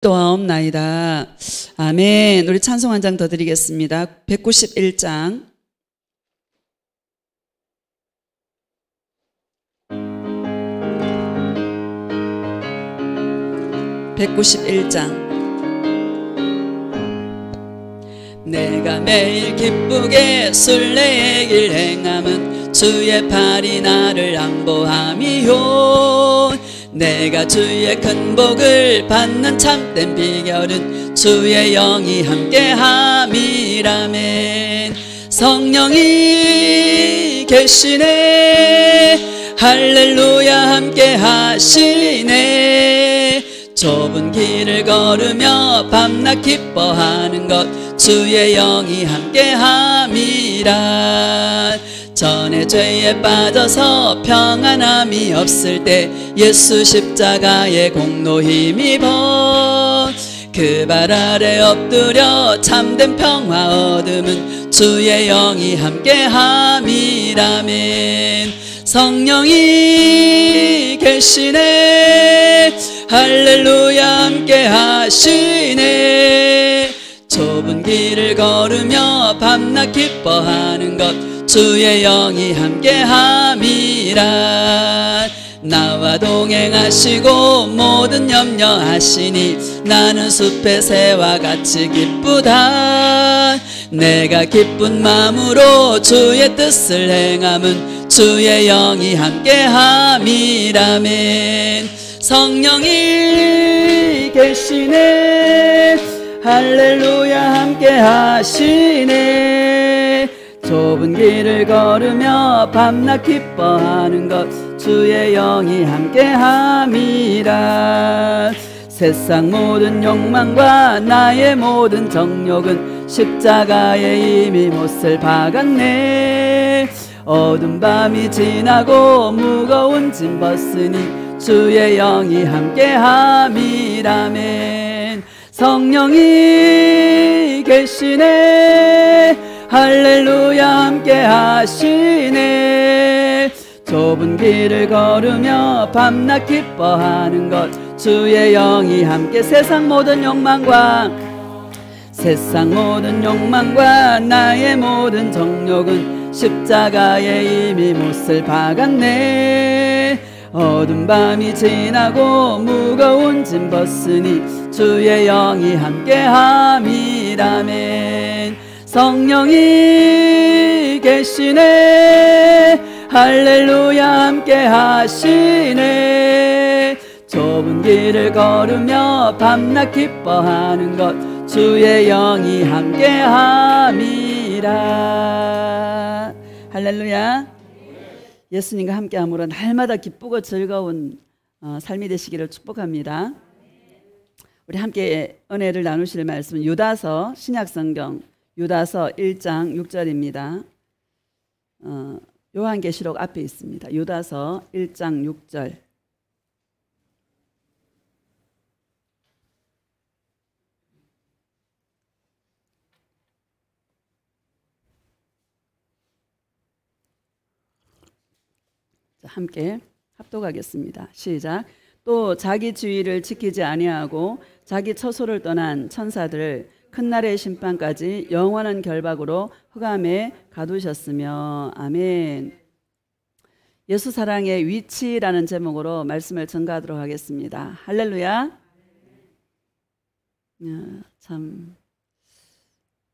또하옵나이다. 아멘. 우리 찬송 한 장 더 드리겠습니다. 191장. 내가 매일 기쁘게 순례의 길 행함은 주의 팔이 나를 안보함이요. 내가 주의 큰 복을 받는 참된 비결은 주의 영이 함께함이라멘. 성령이 계시네. 할렐루야 함께하시네. 좁은 길을 걸으며 밤낮 기뻐하는 것 주의 영이 함께함이라. 전에 죄에 빠져서 평안함이 없을 때 예수 십자가의 공로 힘입어 그 발 아래 엎드려 참된 평화 얻음은 주의 영이 함께함이라멘. 성령이 계시네. 할렐루야 함께하시네. 좁은 길을 걸으며 밤낮 기뻐하는 것 주의 영이 함께함이라. 나와 동행하시고 모든 염려하시니 나는 숲의 새와 같이 기쁘다. 내가 기쁜 마음으로 주의 뜻을 행함은 주의 영이 함께함이라멘. 성령이 계시네. 할렐루야 함께하시네. 좁은 길을 걸으며 밤낮 기뻐하는 것 주의 영이 함께함이라. 세상 모든 욕망과 나의 모든 정욕은 십자가에 이미 못을 박았네. 어두운 밤이 지나고 무거운 짐 벗으니 주의 영이 함께함이라멘. 성령이 계시네. 할렐루야 함께하시네. 좁은 길을 걸으며 밤낮 기뻐하는 것 주의 영이 함께. 세상 모든 욕망과 나의 모든 정욕은 십자가에 이미 못을 박았네. 어두운 밤이 지나고 무거운 짐 벗으니 주의 영이 함께함이라멘. 성령이 계시네. 할렐루야 함께하시네. 좁은 길을 걸으며 밤낮 기뻐하는 것 주의 영이 함께함이라. 할렐루야. 예수님과 함께함으로 날마다 기쁘고 즐거운 삶이 되시기를 축복합니다. 우리 함께 은혜를 나누실 말씀은 유다서, 신약성경 유다서 1장 6절입니다. 요한계시록 앞에 있습니다. 유다서 1장 6절. 함께 합독하겠습니다. 시작. 또 자기 주의를 지키지 아니하고 자기 처소를 떠난 천사들을 큰 날의 심판까지 영원한 결박으로 흑암에 가두셨으며. 아멘. 예수 사랑의 위치라는 제목으로 말씀을 전가하도록 하겠습니다. 할렐루야. 참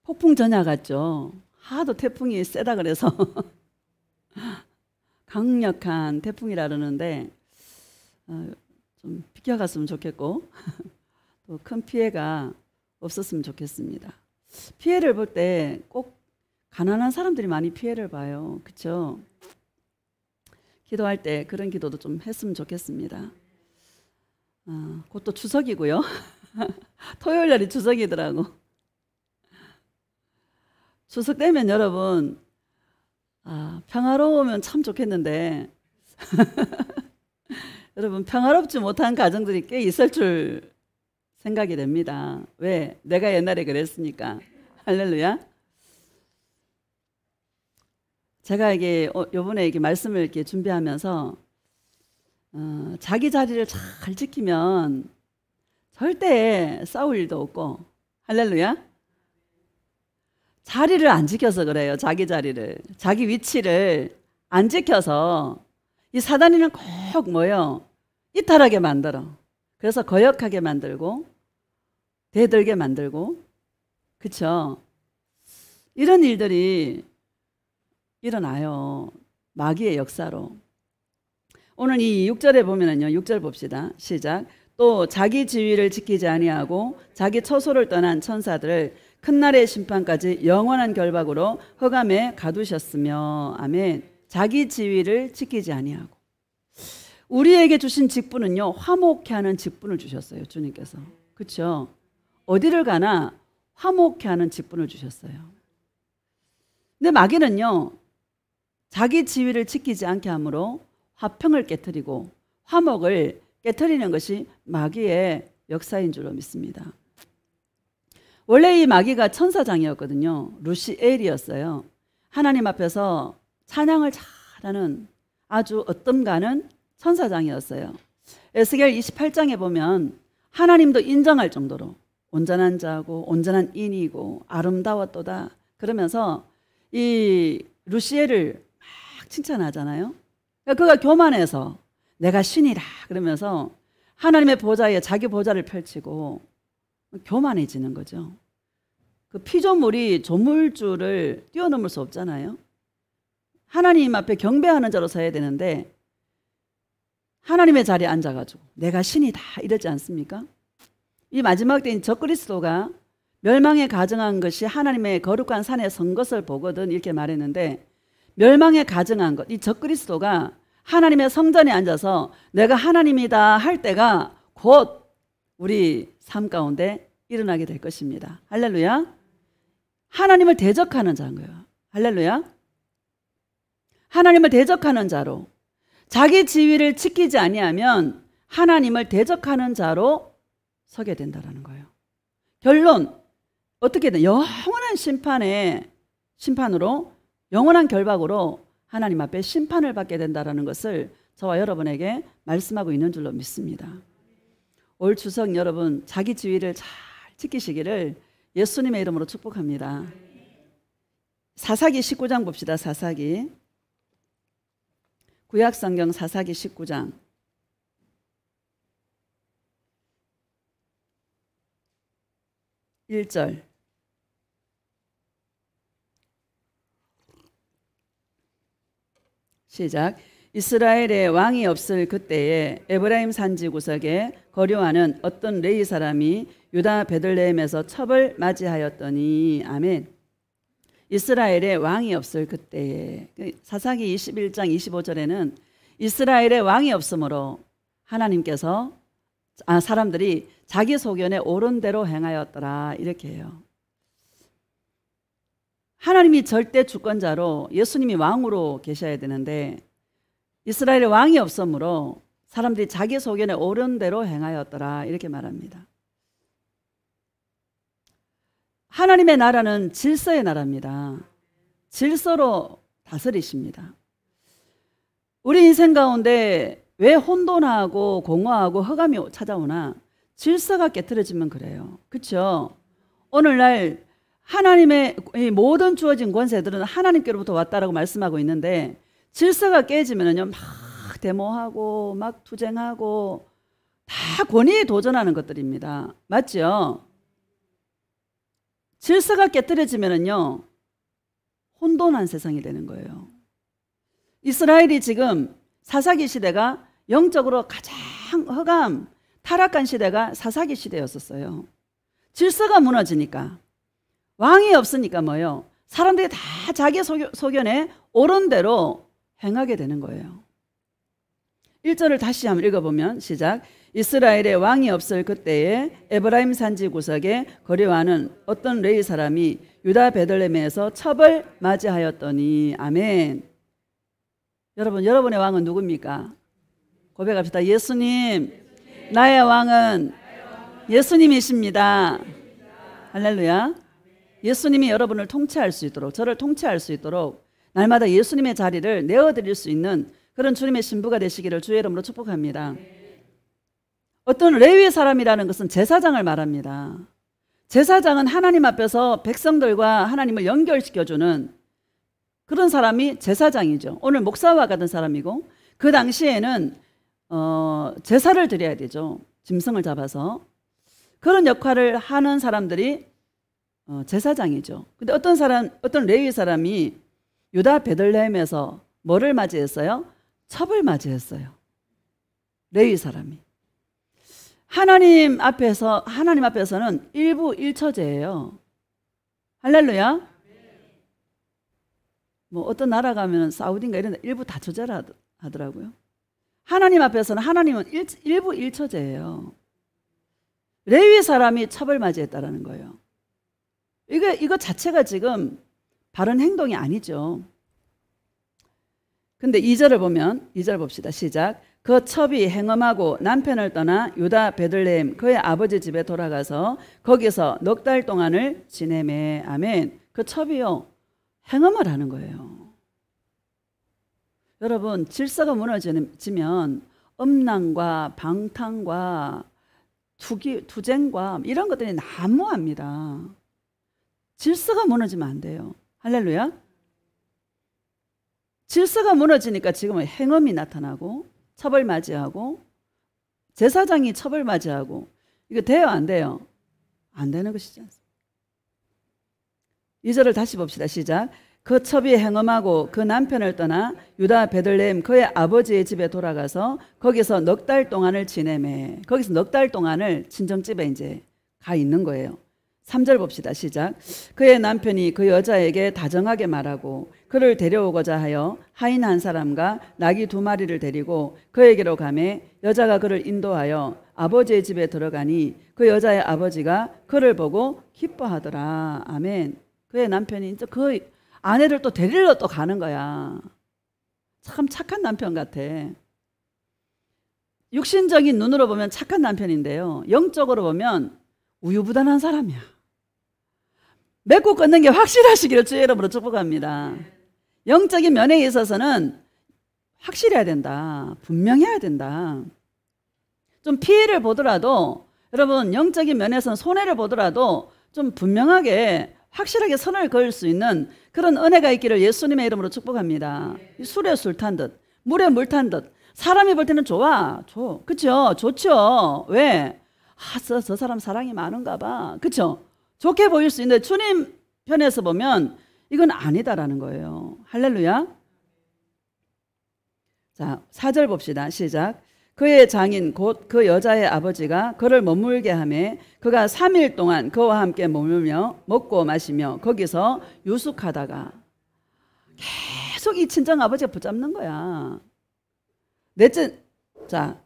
폭풍 전야 같죠. 하도 태풍이 세다 그래서 강력한 태풍이라 그러는데 좀 비켜갔으면 좋겠고 또 큰 피해가 없었으면 좋겠습니다. 피해를 볼 때 꼭 가난한 사람들이 많이 피해를 봐요. 그렇죠? 기도할 때 그런 기도도 좀 했으면 좋겠습니다. 곧 또 추석이고요. 토요일 날이 추석이더라고. 추석 되면 여러분 평화로우면 참 좋겠는데 여러분 평화롭지 못한 가정들이 꽤 있을 줄 생각이 됩니다. 왜? 내가 옛날에 그랬으니까. 할렐루야. 제가 이게 요번에 이렇게 말씀을 이렇게 준비하면서 자기 자리를 잘 지키면 절대 싸울 일도 없고. 할렐루야. 자리를 안 지켜서 그래요. 자기 자리를, 자기 위치를 안 지켜서 이 사단이는 꼭 뭐요? 이탈하게 만들어. 그래서 거역하게 만들고 대들게 만들고, 그쵸? 이런 일들이 일어나요. 마귀의 역사로. 오늘 이 6절에 보면은요, 6절 봅시다. 시작. 또 자기 지위를 지키지 아니하고 자기 처소를 떠난 천사들을 큰 날의 심판까지 영원한 결박으로 흑암에 가두셨으며. 아멘. 자기 지위를 지키지 아니하고. 우리에게 주신 직분은요, 화목케 하는 직분을 주셨어요. 주님께서. 그렇죠? 어디를 가나 화목케 하는 직분을 주셨어요. 근데 마귀는요, 자기 지위를 지키지 않게 함으로 화평을 깨트리고 화목을 깨트리는 것이 마귀의 역사인 줄로 믿습니다. 원래 이 마귀가 천사장이었거든요. 루시엘이었어요. 하나님 앞에서 찬양을 잘하는 아주 어떤 가는 천사장이었어요. 에스겔 28장에 보면 하나님도 인정할 정도로 온전한 자고 온전한 인이고 아름다웠도다 그러면서 이 루시엘을 막 칭찬하잖아요. 그가 교만해서 내가 신이라 그러면서 하나님의 보좌에 자기 보좌를 펼치고 교만해지는 거죠. 그 피조물이 조물주를 뛰어넘을 수 없잖아요. 하나님 앞에 경배하는 자로 서야 되는데 하나님의 자리에 앉아가지고 내가 신이다 이러지 않습니까? 이 마지막 때인 적그리스도가 멸망에 가증한 것이 하나님의 거룩한 산에 선 것을 보거든 이렇게 말했는데, 멸망에 가증한 것, 이 적그리스도가 하나님의 성전에 앉아서 내가 하나님이다 할 때가 곧 우리 삶 가운데 일어나게 될 것입니다. 할렐루야. 하나님을 대적하는 자인 거예요. 할렐루야. 하나님을 대적하는 자로, 자기 지위를 지키지 아니하면 하나님을 대적하는 자로 서게 된다는 거예요. 결론 어떻게 돼? 영원한 심판으로 영원한 결박으로 하나님 앞에 심판을 받게 된다는 것을 저와 여러분에게 말씀하고 있는 줄로 믿습니다. 올 추석 여러분 자기 지위를 잘 지키시기를 예수님의 이름으로 축복합니다. 사사기 19장 봅시다. 사사기 구약성경 사사기 19장 1절. 시작. 이스라엘에 왕이 없을 그때에 에브라임 산지 구석에 거류하는 어떤 레위 사람이 유다 베들레헴에서 첩을 맞이하였더니. 아멘. 이스라엘에 왕이 없을 그때에, 사사기 21장 25절에는 이스라엘에 왕이 없으므로 하나님께서 사람들이 자기 소견에 옳은 대로 행하였더라 이렇게 해요. 하나님이 절대 주권자로 예수님이 왕으로 계셔야 되는데 이스라엘에 왕이 없으므로 사람들이 자기 소견에 옳은 대로 행하였더라 이렇게 말합니다. 하나님의 나라는 질서의 나라입니다. 질서로 다스리십니다. 우리 인생 가운데 왜 혼돈하고 공허하고 흑암이 찾아오나? 질서가 깨트려지면 그래요. 그렇죠? 오늘날 하나님의 모든 주어진 권세들은 하나님께로부터 왔다라고 말씀하고 있는데 질서가 깨지면요 막 데모하고 막 투쟁하고 다 권위에 도전하는 것들입니다. 맞죠? 질서가 깨트려지면요 혼돈한 세상이 되는 거예요. 이스라엘이 지금 사사기 시대가 영적으로 가장 흑암 타락한 시대가 사사기 시대였었어요. 질서가 무너지니까, 왕이 없으니까 뭐요? 사람들이 다 자기 소견에 옳은 대로 행하게 되는 거예요. 1절을 다시 한번 읽어보면 시작. 이스라엘에 왕이 없을 그때에 에브라임 산지 구석에 거류하는 어떤 레위 사람이 유다 베들레헴에서 첩을 맞이하였더니. 아멘. 여러분의 왕은 누굽니까? 고백합시다. 예수님. 나의 왕은 예수님이십니다. 할렐루야. 예수님이 여러분을 통치할 수 있도록, 저를 통치할 수 있도록 날마다 예수님의 자리를 내어드릴 수 있는 그런 주님의 신부가 되시기를 주의 이름으로 축복합니다. 어떤 레위 사람이라는 것은 제사장을 말합니다. 제사장은 하나님 앞에서 백성들과 하나님을 연결시켜주는 그런 사람이 제사장이죠. 오늘 목사와 같은 사람이고, 그 당시에는 제사를 드려야 되죠. 짐승을 잡아서. 그런 역할을 하는 사람들이 제사장이죠. 근데 어떤 레위 사람이 유다 베들레헴에서 뭐를 맞이했어요? 첩을 맞이했어요. 레위 사람이. 하나님 앞에서는 일부 일처제예요. 할렐루야. 뭐 어떤 나라 가면 사우디인가 이런 데 일부 다처제라 하더라고요. 하나님 앞에서는 하나님은 일부 일처제예요. 레위 사람이 첩을 맞이했다라는 거예요. 이거 자체가 지금 바른 행동이 아니죠. 근데 2절을 보면, 2절 봅시다. 시작. 그 첩이 행엄하고 남편을 떠나 유다 베들레헴 그의 아버지 집에 돌아가서 거기서 넉 달 동안을 지내매. 아멘. 그 첩이요, 행엄을 하는 거예요. 여러분, 질서가 무너지면 음란과 방탕과 투쟁과 이런 것들이 난무합니다. 질서가 무너지면 안 돼요. 할렐루야. 질서가 무너지니까 지금은 행엄이 나타나고 첩을 맞이하고 제사장이 첩을 맞이하고, 이거 돼요 안 돼요? 안 되는 것이지 않습니까? 2절을 다시 봅시다. 시작. 그 첩이 행엄하고 그 남편을 떠나 유다 베들레헴 그의 아버지의 집에 돌아가서 거기서 넉 달 동안을 지내매. 거기서 넉 달 동안을 친정집에 이제 가 있는 거예요. 3절 봅시다. 시작. 그의 남편이 그 여자에게 다정하게 말하고 그를 데려오고자 하여 하인 한 사람과 나귀 2마리를 데리고 그에게로 가매 여자가 그를 인도하여 아버지의 집에 들어가니 그 여자의 아버지가 그를 보고 기뻐하더라. 아멘. 그의 남편이 이제 그 아내를 또 데리러 또 가는 거야. 참 착한 남편 같아. 육신적인 눈으로 보면 착한 남편인데요, 영적으로 보면 우유부단한 사람이야. 맺고 끊는 게 확실하시기를 주의 이름으로 축복합니다. 영적인 면에 있어서는 확실해야 된다. 분명해야 된다. 좀 피해를 보더라도, 여러분, 영적인 면에서는 손해를 보더라도 좀 분명하게 확실하게 선을 그을 수 있는 그런 은혜가 있기를 예수님의 이름으로 축복합니다. 술에 술 탄 듯, 물에 물 탄 듯. 사람이 볼 때는 좋아. 그쵸? 좋죠. 왜? 저 사람 사랑이 많은가 봐. 그쵸? 좋게 보일 수 있는데 주님 편에서 보면 이건 아니다라는 거예요. 할렐루야. 자, 4절 봅시다. 시작. 그의 장인 곧 그 여자의 아버지가 그를 머물게 하매 그가 3일 동안 그와 함께 머물며 먹고 마시며 거기서 유숙하다가, 계속 이 친정 아버지가 붙잡는 거야. 넷째, 자,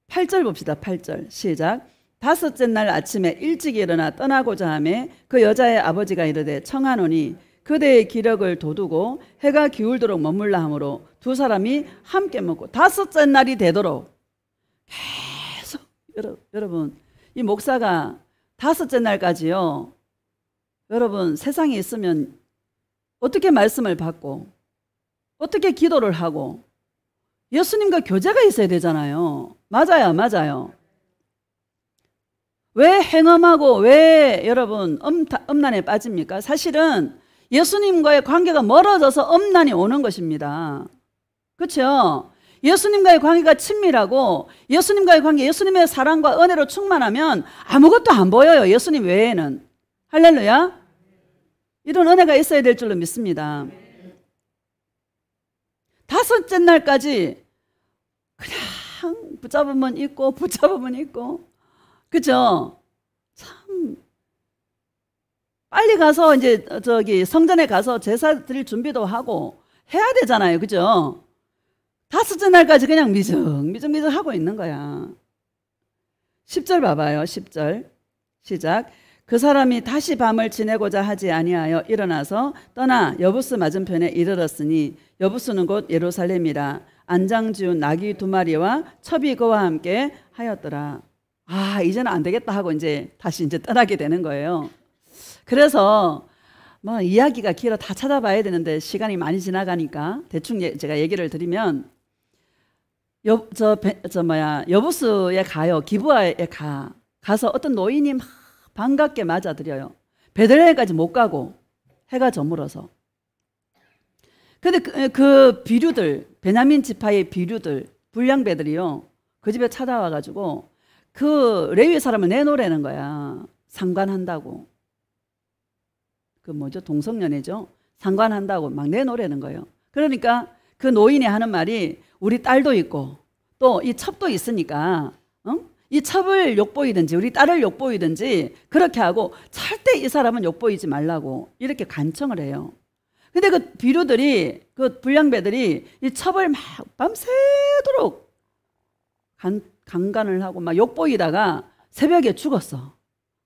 8절 봅시다. 8절 시작. 5째 날 아침에 일찍 일어나 떠나고자 하매 그 여자의 아버지가 이르되 청하노니 그대의 기력을 돋우고 해가 기울도록 머물라 하므로 두 사람이 함께 먹고 5째 날이 되도록 계속, 여러분, 이 목사가 5째 날까지요, 여러분, 세상에 있으면 어떻게 말씀을 받고 어떻게 기도를 하고 예수님과 교제가 있어야 되잖아요. 맞아요, 맞아요. 왜 행엄하고 왜 여러분 음란에 빠집니까? 사실은 예수님과의 관계가 멀어져서 음란이 오는 것입니다. 그렇죠? 예수님과의 관계가 친밀하고 예수님과의 관계, 예수님의 사랑과 은혜로 충만하면 아무것도 안 보여요. 예수님 외에는. 할렐루야. 이런 은혜가 있어야 될 줄로 믿습니다. 5째 날까지 그냥 붙잡으면 있고 붙잡으면 있고, 그죠? 참 빨리 가서 이제 성전에 가서 제사 드릴 준비도 하고 해야 되잖아요. 그죠? 5째 날까지 그냥 미적미적 하고 있는 거야. 10절 봐봐요. 10절 시작. 그 사람이 다시 밤을 지내고자 하지 아니하여 일어나서 떠나 여부스 맞은편에 이르렀으니 여부스는 곧 예루살렘이라. 안장 지운 나귀 2마리와 첩이 그와 함께 하였더라. 아, 이제는 안 되겠다 하고 이제 다시 떠나게 되는 거예요. 그래서 뭐 이야기가 길어 다 찾아봐야 되는데 시간이 많이 지나가니까 대충 제가 얘기를 드리면, 여부스에 가요. 기브아에 가서 어떤 노인이 막 반갑게 맞아들여요. 베들레헴까지 못 가고 해가 저물어서. 근데 그 비류들, 베냐민 지파의 비류들, 불량배들이요, 그 집에 찾아와가지고 그 레위 사람을 내놓으라는 거야. 상관한다고. 그 뭐죠? 동성연애죠. 상관한다고 막 내놓으라는 거예요. 그러니까 그 노인이 하는 말이, 우리 딸도 있고 또 이 첩도 있으니까 이 첩을 욕보이든지 우리 딸을 욕보이든지 그렇게 하고 절대 이 사람은 욕보이지 말라고 이렇게 간청을 해요. 근데 그 비류들이, 그 불량배들이 이 첩을 막 밤새도록 강간을 하고 막 욕보이다가 새벽에 죽었어.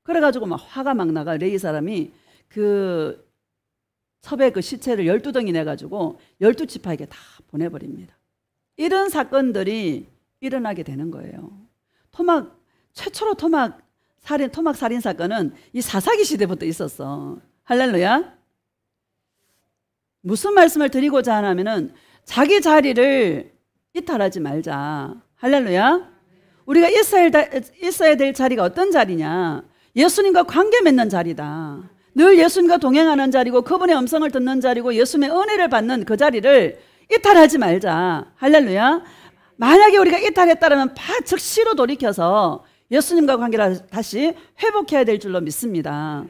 그래가지고 막 화가 막 나가 레위 사람이 그 첩의 그 시체를 12덩이 내가지고 12지파에게 다 보내버립니다. 이런 사건들이 일어나게 되는 거예요. 최초로 토막 살인 사건은 이 사사기 시대부터 있었어. 할렐루야. 무슨 말씀을 드리고자 하냐면은 자기 자리를 이탈하지 말자. 할렐루야. 우리가 있어야 될 자리가 어떤 자리냐? 예수님과 관계 맺는 자리다. 늘 예수님과 동행하는 자리고 그분의 음성을 듣는 자리고 예수님의 은혜를 받는 그 자리를 이탈하지 말자. 할렐루야. 만약에 우리가 이탈했다면 즉시로 돌이켜서 예수님과 관계를 다시 회복해야 될 줄로 믿습니다.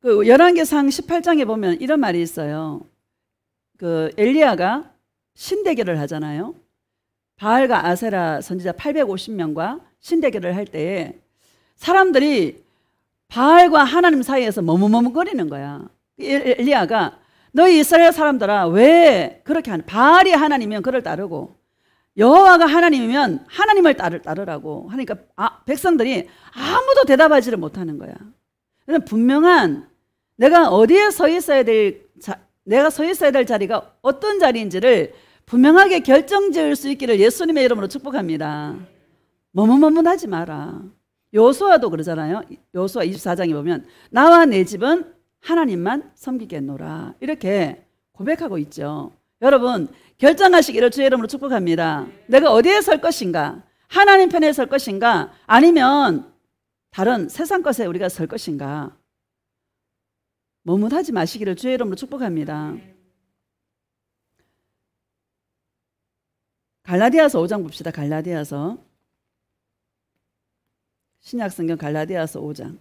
그 열왕기상 18장에 보면 이런 말이 있어요. 그 엘리야가 신대결을 하잖아요. 바알과 아세라 선지자 850명과 신대결을 할 때에 사람들이 바알과 하나님 사이에서 머뭇머뭇거리는 거야. 엘리야가 너희 이스라엘 사람들아 왜 그렇게 하냐? 바알이 하나님이면 그를 따르고 여호와가 하나님이면 하나님을 따르라고 하니까 백성들이 아무도 대답하지를 못하는 거야. 분명한 내가 어디에 서 있어야 될 자리가 어떤 자리인지를 분명하게 결정지을 수 있기를 예수님의 이름으로 축복합니다. 머뭇머뭇하지 마라. 여호수아도 그러잖아요. 여호수아 24장에 보면 나와 내 집은 하나님만 섬기겠노라 이렇게 고백하고 있죠. 여러분 결정하시기를 주의 이름으로 축복합니다. 내가 어디에 설 것인가? 하나님 편에 설 것인가? 아니면 다른 세상 것에 우리가 설 것인가? 머뭇하지 마시기를 주의 이름으로 축복합니다. 갈라디아서 5장 봅시다. 갈라디아서 신약성경 갈라디아서 5장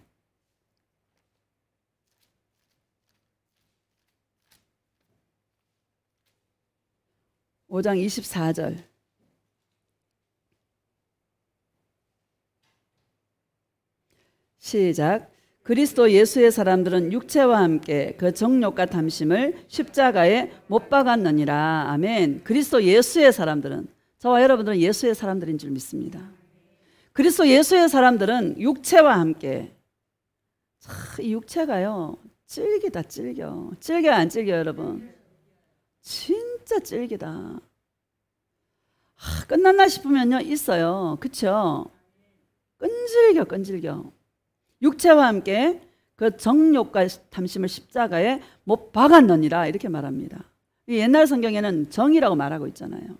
5장 24절 시작. 그리스도 예수의 사람들은 육체와 함께 그 정욕과 탐심을 십자가에 못 박았느니라. 아멘. 그리스도 예수의 사람들은, 저와 여러분들은 예수의 사람들인 줄 믿습니다. 그리스도 예수의 사람들은 육체와 함께, 이 육체가요 질기다. 질겨 안 질겨 여러분? 진짜 질기다. 끝났나 싶으면요 있어요. 그쵸? 끈질겨. 육체와 함께 그 정욕과 탐심을 십자가에 못 박았느니라 이렇게 말합니다. 옛날 성경에는 정이라고 말하고 있잖아요.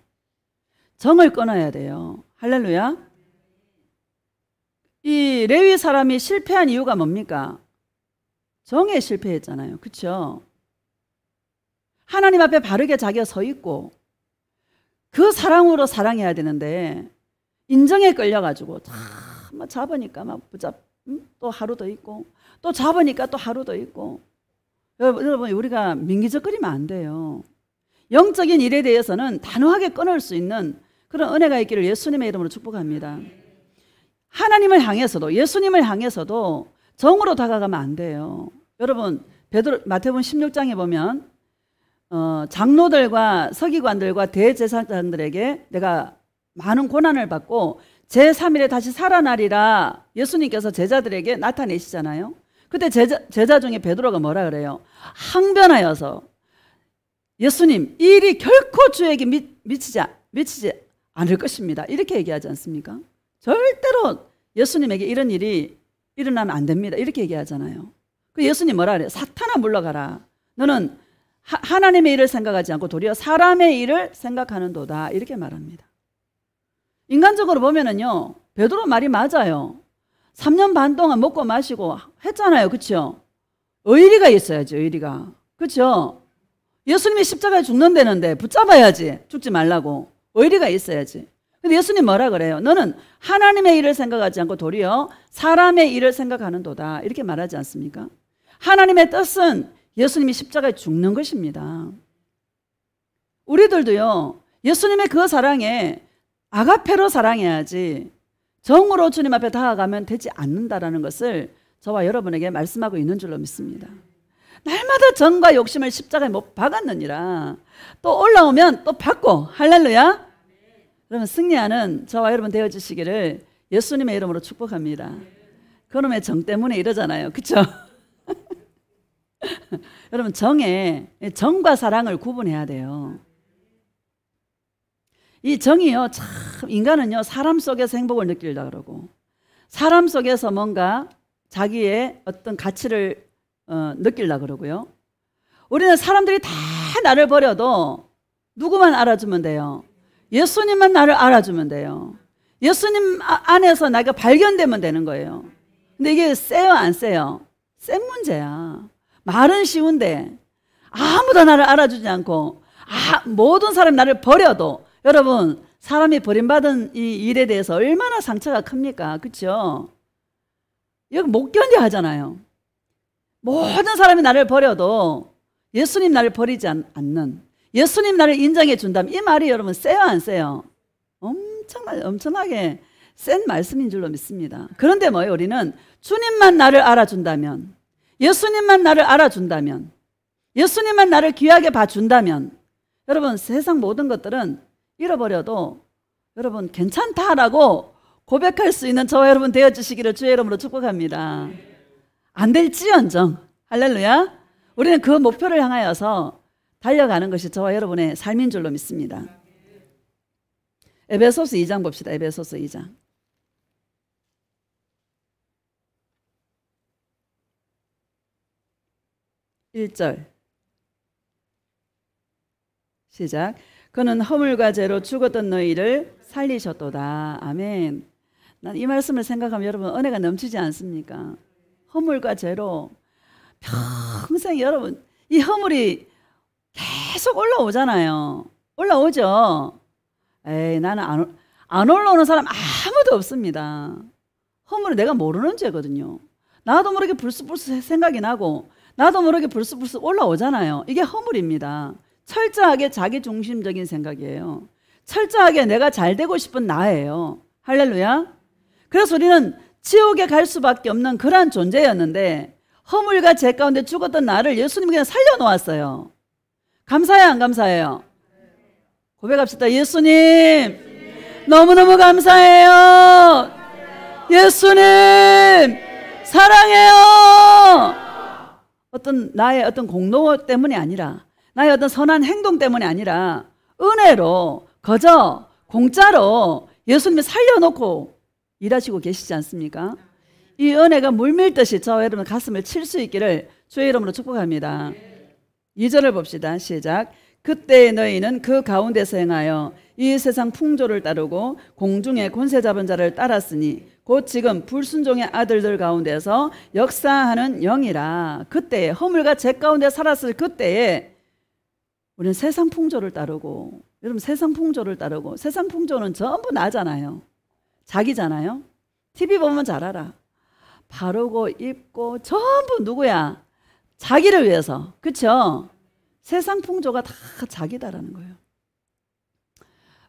정을 끊어야 돼요. 할렐루야. 이 레위 사람이 실패한 이유가 뭡니까? 정에 실패했잖아요. 그렇죠? 하나님 앞에 바르게 자기가 서 있고 그 사랑으로 사랑해야 되는데 인정에 끌려가지고 막 잡으니까 막 또 하루 더 있고 또 잡으니까 또 하루 더 있고. 여러분 우리가 민기적거리면 안 돼요. 영적인 일에 대해서는 단호하게 끊을 수 있는 그런 은혜가 있기를 예수님의 이름으로 축복합니다. 하나님을 향해서도 예수님을 향해서도 정으로 다가가면 안 돼요. 여러분 마태복음 16장에 보면 장로들과 서기관들과 대제사장들에게 내가 많은 고난을 받고 제3일에 다시 살아나리라 예수님께서 제자들에게 나타내시잖아요. 그때 제자 중에 베드로가 뭐라 그래요? 항변하여서 예수님 이 일이 결코 주에게 미치지 않을 것입니다. 이렇게 얘기하지 않습니까? 절대로 예수님에게 이런 일이 일어나면 안 됩니다. 이렇게 얘기하잖아요. 그 예수님 뭐라 그래요? 사탄아 물러가라. 너는 하나님의 일을 생각하지 않고 도리어 사람의 일을 생각하는도다. 이렇게 말합니다. 인간적으로 보면은요, 베드로 말이 맞아요. 3년 반 동안 먹고 마시고 했잖아요. 그렇죠? 의리가 있어야지. 의리가. 그렇죠? 예수님이 십자가에 죽는다는데 붙잡아야지. 죽지 말라고. 의리가 있어야지. 근데 예수님 뭐라 그래요? 너는 하나님의 일을 생각하지 않고 도리어 사람의 일을 생각하는도다. 이렇게 말하지 않습니까? 하나님의 뜻은 예수님이 십자가에 죽는 것입니다. 우리들도요, 예수님의 그 사랑에 아가페로 사랑해야지 정으로 주님 앞에 다가가면 되지 않는다라는 것을 저와 여러분에게 말씀하고 있는 줄로 믿습니다. 날마다 정과 욕심을 십자가에 못 박았느니라. 또 올라오면 또 받고. 할렐루야. 그러면 승리하는 저와 여러분 되어주시기를 예수님의 이름으로 축복합니다. 그놈의 정 때문에 이러잖아요. 그렇죠? 여러분, 정과 사랑을 구분해야 돼요. 이 정이요, 참 인간은요, 사람 속에서 행복을 느끼려고 그러고 사람 속에서 뭔가 자기의 어떤 가치를 느끼려고 그러고요. 우리는 사람들이 다 나를 버려도 누구만 알아주면 돼요? 예수님만 나를 알아주면 돼요. 예수님 안에서 내가 발견되면 되는 거예요. 근데 이게 세요, 안 세요? 센 문제야. 말은 쉬운데 아무도 나를 알아주지 않고 모든 사람이 나를 버려도, 여러분, 사람이 버림받은 이 일에 대해서 얼마나 상처가 큽니까? 그렇죠? 여기 못 견뎌 하잖아요. 모든 사람이 나를 버려도 예수님 나를 버리지 않는, 예수님 나를 인정해 준다면, 이 말이 여러분 세요, 안 세요? 엄청나게 센 말씀인 줄로 믿습니다. 그런데 뭐예요? 우리는 주님만 나를 알아준다면, 예수님만 나를 알아준다면, 예수님만 나를 귀하게 봐준다면, 여러분, 세상 모든 것들은 잃어버려도 여러분 괜찮다라고 고백할 수 있는 저와 여러분 되어주시기를 주의 이름으로 축복합니다. 안 될지언정, 할렐루야. 우리는 그 목표를 향하여서 달려가는 것이 저와 여러분의 삶인 줄로 믿습니다. 에베소서 2장 봅시다. 에베소서 2장 1절 시작. 그는 허물과 죄로 죽었던 너희를 살리셨도다. 아멘. 난 이 말씀을 생각하면 여러분 은혜가 넘치지 않습니까? 허물과 죄로 평생 여러분 이 허물이 계속 올라오잖아요. 올라오죠. 에이, 나는 안 올라오는 사람 아무도 없습니다. 허물은 내가 모르는 죄거든요. 나도 모르게 불쑥불쑥 생각이 나고 나도 모르게 불쑥불쑥 올라오잖아요. 이게 허물입니다. 철저하게 자기중심적인 생각이에요. 철저하게 내가 잘 되고 싶은 나예요. 할렐루야. 그래서 우리는 지옥에 갈 수밖에 없는 그러한 존재였는데 허물과 죄 가운데 죽었던 나를 예수님이 그냥 살려놓았어요. 감사해요, 안 감사해요? 고백합시다. 예수님 너무너무 감사해요. 예수님 사랑해요. 나의 어떤 공로 때문이 아니라, 나의 어떤 선한 행동 때문이 아니라 은혜로 거저 공짜로 예수님이 살려놓고 일하시고 계시지 않습니까? 이 은혜가 물밀듯이 저와 여러분 가슴을 칠 수 있기를 주의 이름으로 축복합니다. 2절을 봅시다. 시작. 그때 너희는 그 가운데서 행하여 이 세상 풍조를 따르고 공중의 권세 잡은 자를 따랐으니 곧 지금 불순종의 아들들 가운데서 역사하는 영이라. 그때에 허물과 죄 가운데 살았을 그때에 우리는 세상 풍조를 따르고, 여러분 세상 풍조를 따르고, 세상 풍조는 전부 나잖아요. 자기잖아요. TV 보면 잘 알아. 바르고 입고 전부 누구야? 자기를 위해서. 그렇죠? 세상 풍조가 다 자기다라는 거예요.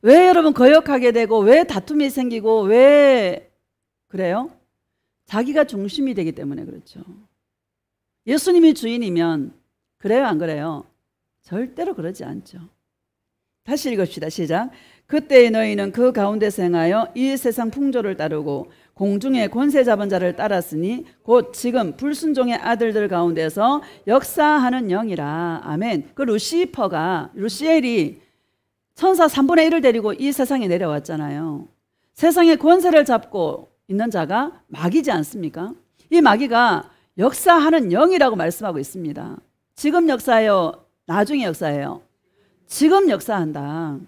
왜 여러분 거역하게 되고 왜 다툼이 생기고 왜 그래요? 자기가 중심이 되기 때문에 그렇죠. 예수님이 주인이면 그래요, 안 그래요? 절대로 그러지 않죠. 다시 읽읍시다. 시작. 그때 너희는 그 가운데서 행하여 이 세상 풍조를 따르고 공중의 권세 잡은 자를 따랐으니 곧 지금 불순종의 아들들 가운데서 역사하는 영이라. 아멘. 그 루시엘이 천사 3분의 1을 데리고 이 세상에 내려왔잖아요. 세상의 권세를 잡고 있는 자가 마귀지 않습니까? 이 마귀가 역사하는 영이라고 말씀하고 있습니다. 지금 역사하여 나중에 역사예요. 지금 역사한다.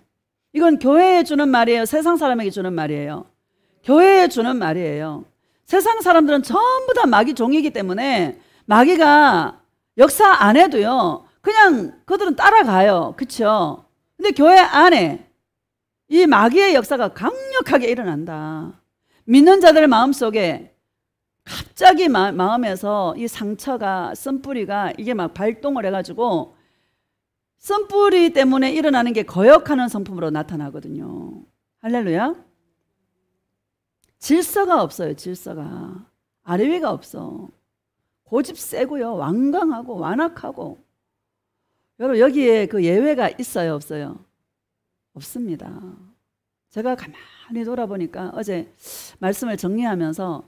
이건 교회에 주는 말이에요? 세상 사람에게 주는 말이에요? 교회에 주는 말이에요. 세상 사람들은 전부 다 마귀 종이기 때문에 마귀가 역사 안 해도요, 그냥 그들은 따라가요. 그렇죠? 근데 교회 안에 이 마귀의 역사가 강력하게 일어난다. 믿는 자들 마음속에 갑자기 마음에서 이 상처가, 쓴뿌리가 이게 막 발동을 해가지고 쓴뿌리 때문에 일어나는 게 거역하는 성품으로 나타나거든요. 할렐루야. 질서가 없어요. 질서가. 아래 위가 없어. 고집 세고요. 완강하고 완악하고. 여러분 여기에 그 예외가 있어요? 없어요? 없습니다. 제가 가만히 돌아보니까 어제 말씀을 정리하면서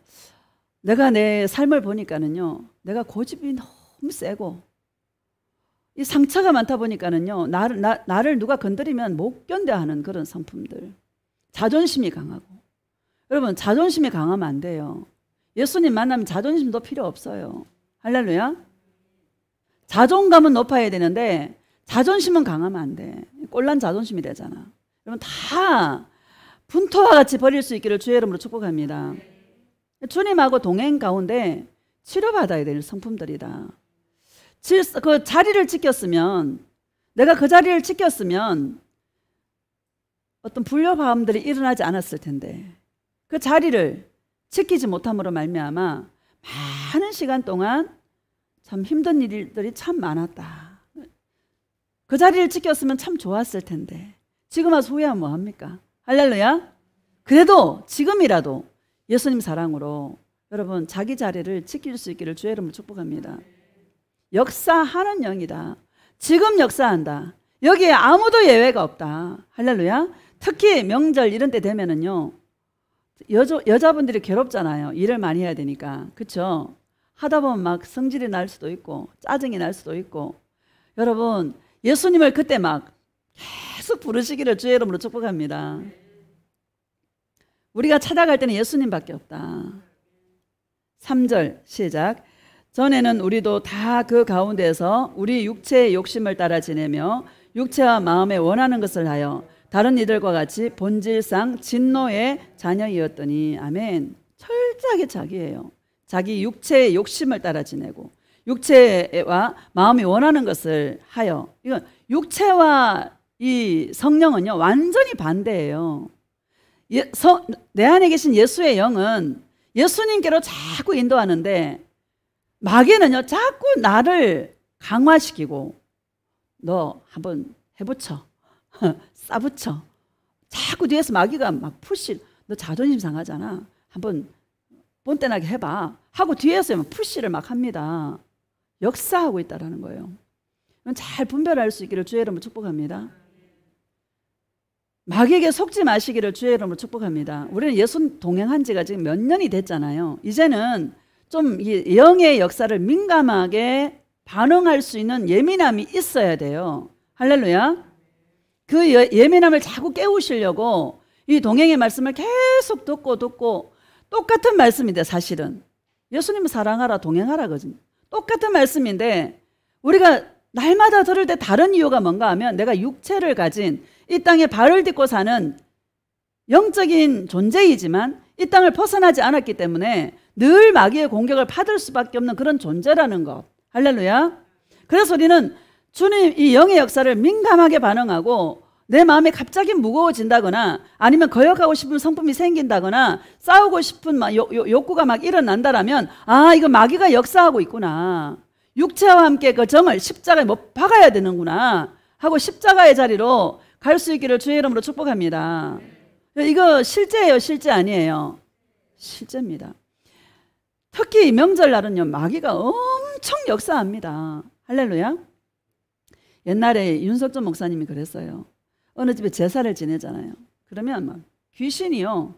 내가 내 삶을 보니까는요, 내가 고집이 너무 세고 이 상처가 많다 보니까는요, 나를 누가 건드리면 못 견뎌하는 그런 성품들. 자존심이 강하고. 여러분 자존심이 강하면 안 돼요. 예수님 만나면 자존심도 필요 없어요. 할렐루야. 자존감은 높아야 되는데 자존심은 강하면 안 돼. 꼴난 자존심이 되잖아. 여러분 다 분토와 같이 버릴 수 있기를 주의 이름으로 축복합니다. 주님하고 동행 가운데 치료받아야 될 성품들이다. 그 자리를 지켰으면, 내가 그 자리를 지켰으면 어떤 불협화음들이 일어나지 않았을 텐데 그 자리를 지키지 못함으로 말미암아 많은 시간 동안 참 힘든 일들이 참 많았다. 그 자리를 지켰으면 참 좋았을 텐데 지금 와서 후회하면 뭐합니까? 할렐루야. 그래도 지금이라도 예수님 사랑으로 여러분 자기 자리를 지킬 수 있기를 주의 이름으로 축복합니다. 역사하는 영이다. 지금 역사한다. 여기에 아무도 예외가 없다. 할렐루야. 특히 명절 이런 때 되면은요, 여자분들이 괴롭잖아요. 일을 많이 해야 되니까. 그렇죠? 하다 보면 막 성질이 날 수도 있고 짜증이 날 수도 있고. 여러분 예수님을 그때 막 계속 부르시기를 주의 이름으로 축복합니다. 우리가 찾아갈 때는 예수님밖에 없다. 3절 시작. 전에는 우리도 다 그 가운데서 우리 육체의 욕심을 따라 지내며 육체와 마음에 원하는 것을 하여 다른 이들과 같이 본질상 진노의 자녀이었더니. 아멘. 철저하게 자기예요. 자기 육체의 욕심을 따라 지내고 육체와 마음이 원하는 것을 하여. 이건 육체와 이 성령은요 완전히 반대예요. 내 안에 계신 예수의 영은 예수님께로 자꾸 인도하는데 마귀는요 자꾸 나를 강화시키고 너 한번 해붙여 싸붙여. 자꾸 뒤에서 마귀가 막 푸시, 너 자존심 상하잖아, 한번 본때나게 해봐 하고 뒤에서 막 푸시를 막 합니다. 역사하고 있다는 거예요. 잘 분별할 수 있기를 주의 이름으로 축복합니다. 마귀에게 속지 마시기를 주의 이름으로 축복합니다. 우리는 예수 동행한 지가 지금 몇 년이 됐잖아요. 이제는 좀 이 영의 역사를 민감하게 반응할 수 있는 예민함이 있어야 돼요. 할렐루야. 그 예민함을 자꾸 깨우시려고 이 동행의 말씀을 계속 듣고 똑같은 말씀인데, 사실은 예수님을 사랑하라 동행하라 거든요. 똑같은 말씀인데 우리가 날마다 들을 때 다른 이유가 뭔가 하면 내가 육체를 가진 이 땅에 발을 딛고 사는 영적인 존재이지만 이 땅을 벗어나지 않았기 때문에 늘 마귀의 공격을 받을 수밖에 없는 그런 존재라는 것. 할렐루야. 그래서 우리는 주님 이 영의 역사를 민감하게 반응하고 내 마음이 갑자기 무거워진다거나 아니면 거역하고 싶은 성품이 생긴다거나 싸우고 싶은 욕구가 막 일어난다라면 아, 이거 마귀가 역사하고 있구나. 육체와 함께 그 정을 십자가에 못 박아야 되는구나 하고 십자가의 자리로 갈 수 있기를 주의 이름으로 축복합니다. 이거 실제예요? 실제 아니에요? 실제입니다. 특히 명절날은요 마귀가 엄청 역사합니다. 할렐루야. 옛날에 윤석준 목사님이 그랬어요. 어느 집에 제사를 지내잖아요. 그러면 막 귀신이요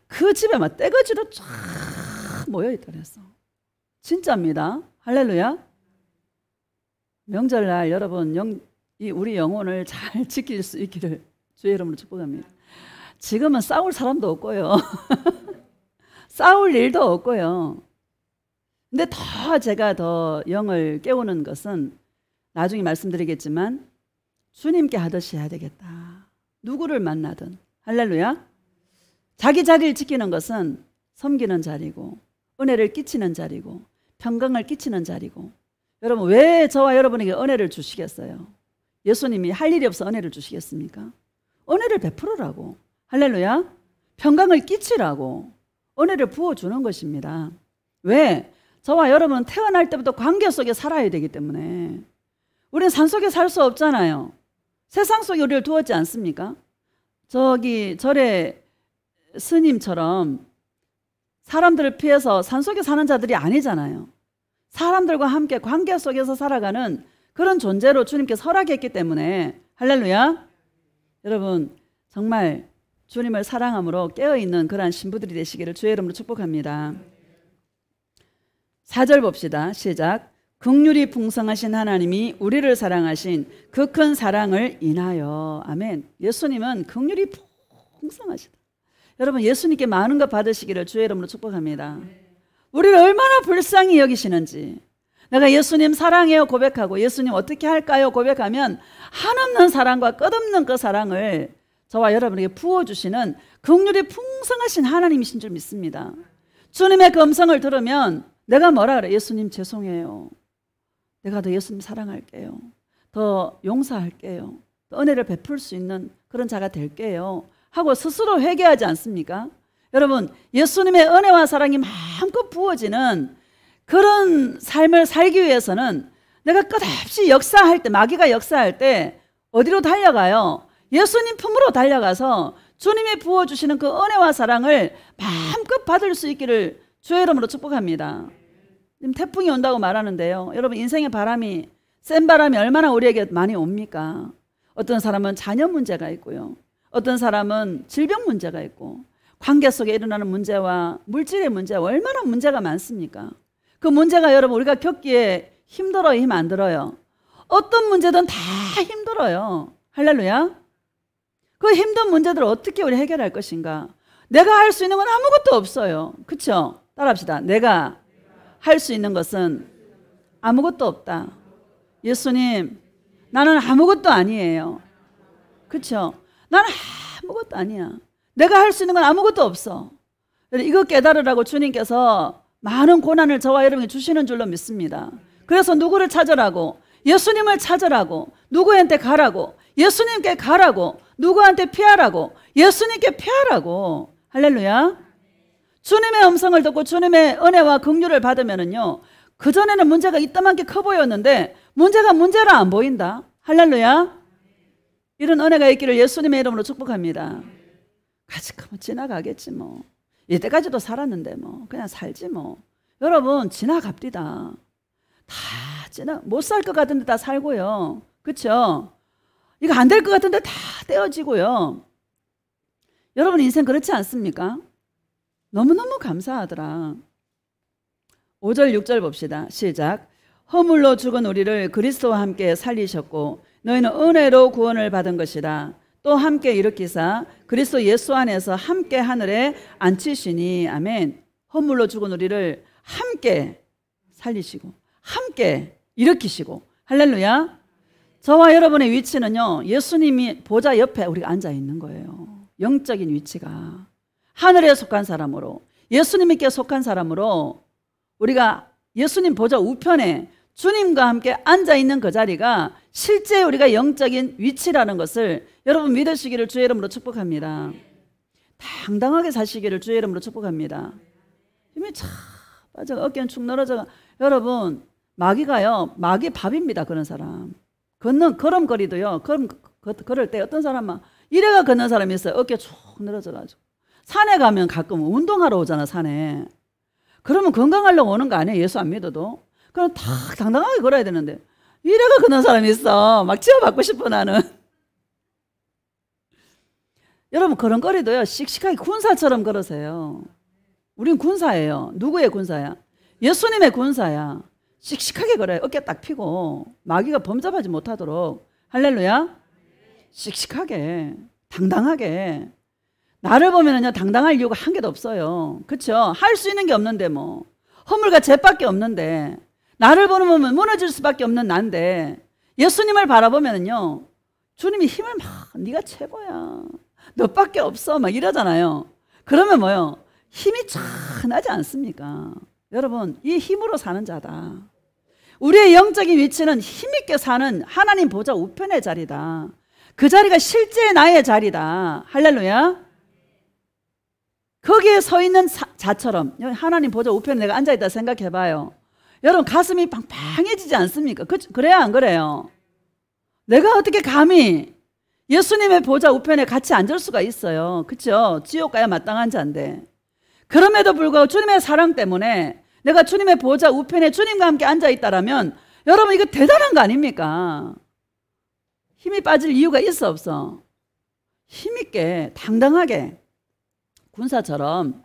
그 집에 막 떼거지로 쫙 모여있더랬어. 진짜입니다. 할렐루야. 명절날 여러분 우리 영혼을 잘 지킬 수 있기를 주의 이름으로 축복합니다. 지금은 싸울 사람도 없고요. 싸울 일도 없고요. 근데 제가 더 영을 깨우는 것은 나중에 말씀드리겠지만 주님께 하듯이 해야 되겠다. 누구를 만나든. 할렐루야. 자기 자리를 지키는 것은 섬기는 자리고 은혜를 끼치는 자리고 평강을 끼치는 자리고. 여러분, 왜 저와 여러분에게 은혜를 주시겠어요? 예수님이 할 일이 없어 은혜를 주시겠습니까? 은혜를 베풀으라고. 할렐루야. 평강을 끼치라고 은혜를 부어주는 것입니다. 왜? 저와 여러분은 태어날 때부터 관계 속에 살아야 되기 때문에. 우리는 산 속에 살 수 없잖아요. 세상 속에 우리를 두었지 않습니까? 저기 절에 스님처럼 사람들을 피해서 산 속에 사는 자들이 아니잖아요. 사람들과 함께 관계 속에서 살아가는 그런 존재로 주님께서 허락했기 때문에. 할렐루야. 여러분, 정말 주님을 사랑함으로 깨어있는 그러한 신부들이 되시기를 주의 이름으로 축복합니다. 4절 봅시다. 시작. 긍휼이 풍성하신 하나님이 우리를 사랑하신 그 큰 사랑을 인하여. 아멘. 예수님은 긍휼이 풍성하시다. 여러분, 예수님께 많은 것 받으시기를 주의 이름으로 축복합니다. 우리를 얼마나 불쌍히 여기시는지. 내가 예수님 사랑해요 고백하고 예수님 어떻게 할까요 고백하면 한없는 사랑과 끝없는 그 사랑을 저와 여러분에게 부어주시는 긍휼이 풍성하신 하나님이신 줄 믿습니다. 주님의 그 음성을 들으면 내가 뭐라 그래? 예수님 죄송해요. 내가 더 예수님 사랑할게요. 더 용서할게요. 더 은혜를 베풀 수 있는 그런 자가 될게요 하고 스스로 회개하지 않습니까? 여러분, 예수님의 은혜와 사랑이 마음껏 부어지는 그런 삶을 살기 위해서는 내가 끝없이 역사할 때, 마귀가 역사할 때 어디로 달려가요? 예수님 품으로 달려가서 주님이 부어주시는 그 은혜와 사랑을 마음껏 받을 수 있기를 주의 이름으로 축복합니다. 지금 태풍이 온다고 말하는데요. 여러분, 인생의 바람이, 센 바람이 얼마나 우리에게 많이 옵니까? 어떤 사람은 자녀 문제가 있고요. 어떤 사람은 질병 문제가 있고 관계 속에 일어나는 문제와 물질의 문제와 얼마나 문제가 많습니까? 그 문제가 여러분 우리가 겪기에 힘들어요? 힘 안 들어요? 어떤 문제든 다 힘들어요. 할렐루야. 그 힘든 문제들을 어떻게 우리 해결할 것인가? 내가 할 수 있는 건 아무것도 없어요. 그렇죠? 따라합시다. 내가 할 수 있는 것은 아무것도 없다. 예수님, 나는 아무것도 아니에요. 그렇죠? 나는 아무것도 아니야. 내가 할 수 있는 건 아무것도 없어. 이거 깨달으라고 주님께서 많은 고난을 저와 여러분에게 주시는 줄로 믿습니다. 그래서 누구를 찾으라고? 예수님을 찾으라고. 누구한테 가라고? 예수님께 가라고. 누구한테 피하라고? 예수님께 피하라고. 할렐루야. 주님의 음성을 듣고 주님의 은혜와 긍휼을 받으면은요, 그전에는 문제가 이따만게 커 보였는데 문제가 문제로 안 보인다. 할렐루야. 이런 은혜가 있기를 예수님의 이름으로 축복합니다. 같이 크면 지나가겠지 뭐. 이때까지도 살았는데 뭐 그냥 살지 뭐. 여러분, 지나갑디다. 다 못 살 것 같은데 다 살고요. 그렇죠? 이거 안 될 것 같은데 다 떼어지고요. 여러분 인생 그렇지 않습니까? 너무너무 감사하더라. 5절 6절 봅시다. 시작. 허물로 죽은 우리를 그리스도와 함께 살리셨고 너희는 은혜로 구원을 받은 것이라. 또 함께 일으키사 그리스도 예수 안에서 함께 하늘에 앉히시니. 아멘. 허물로 죽은 우리를 함께 살리시고 함께 일으키시고. 할렐루야. 저와 여러분의 위치는요, 예수님이 보좌 옆에 우리가 앉아 있는 거예요. 영적인 위치가 하늘에 속한 사람으로, 예수님께 속한 사람으로 우리가 예수님 보좌 우편에 주님과 함께 앉아있는 그 자리가 실제 우리가 영적인 위치라는 것을 여러분 믿으시기를 주의 이름으로 축복합니다. 당당하게 사시기를 주의 이름으로 축복합니다. 힘이 차 빠져 어깨는 축 늘어져. 여러분, 마귀가요, 마귀 밥입니다. 그런 사람 걸음거리도요, 걸을 때 어떤 사람은 이래가 걷는 사람이 있어요. 어깨 축 늘어져가지고. 산에 가면 가끔 운동하러 오잖아. 산에. 그러면 건강하려고 오는 거 아니에요? 예수 안 믿어도. 그럼 다 당당하게 걸어야 되는데 이래가 걷는 사람이 있어. 막 치워받고 싶어 나는. 여러분, 걸음걸이도요 씩씩하게 군사처럼 걸으세요. 우린 군사예요. 누구의 군사야? 예수님의 군사야. 씩씩하게 걸어요. 어깨 딱 펴고 마귀가 범접하지 못하도록. 할렐루야. 씩씩하게 당당하게. 나를 보면은요 당당할 이유가 한 개도 없어요. 그렇죠? 할 수 있는 게 없는데 뭐 허물과 죄밖에 없는데 나를 보면 무너질 수밖에 없는 난데 예수님을 바라보면요, 주님이 힘을 막 네가 최고야, 너밖에 없어 막 이러잖아요. 그러면 뭐요? 힘이 쫙 나지 않습니까? 여러분, 이 힘으로 사는 자다. 우리의 영적인 위치는 힘있게 사는 하나님 보좌 우편의 자리다. 그 자리가 실제 나의 자리다. 할렐루야. 거기에 서 있는 자처럼 하나님 보좌 우편에 내가 앉아있다 생각해봐요. 여러분, 가슴이 팡팡해지지 않습니까? 그래야 안 그래요? 내가 어떻게 감히 예수님의 보좌 우편에 같이 앉을 수가 있어요? 그렇죠? 지옥 가야 마땅한 자인데. 그럼에도 불구하고 주님의 사랑 때문에 내가 주님의 보좌 우편에 주님과 함께 앉아있다라면 여러분, 이거 대단한 거 아닙니까? 힘이 빠질 이유가 있어 없어? 힘있게 당당하게 군사처럼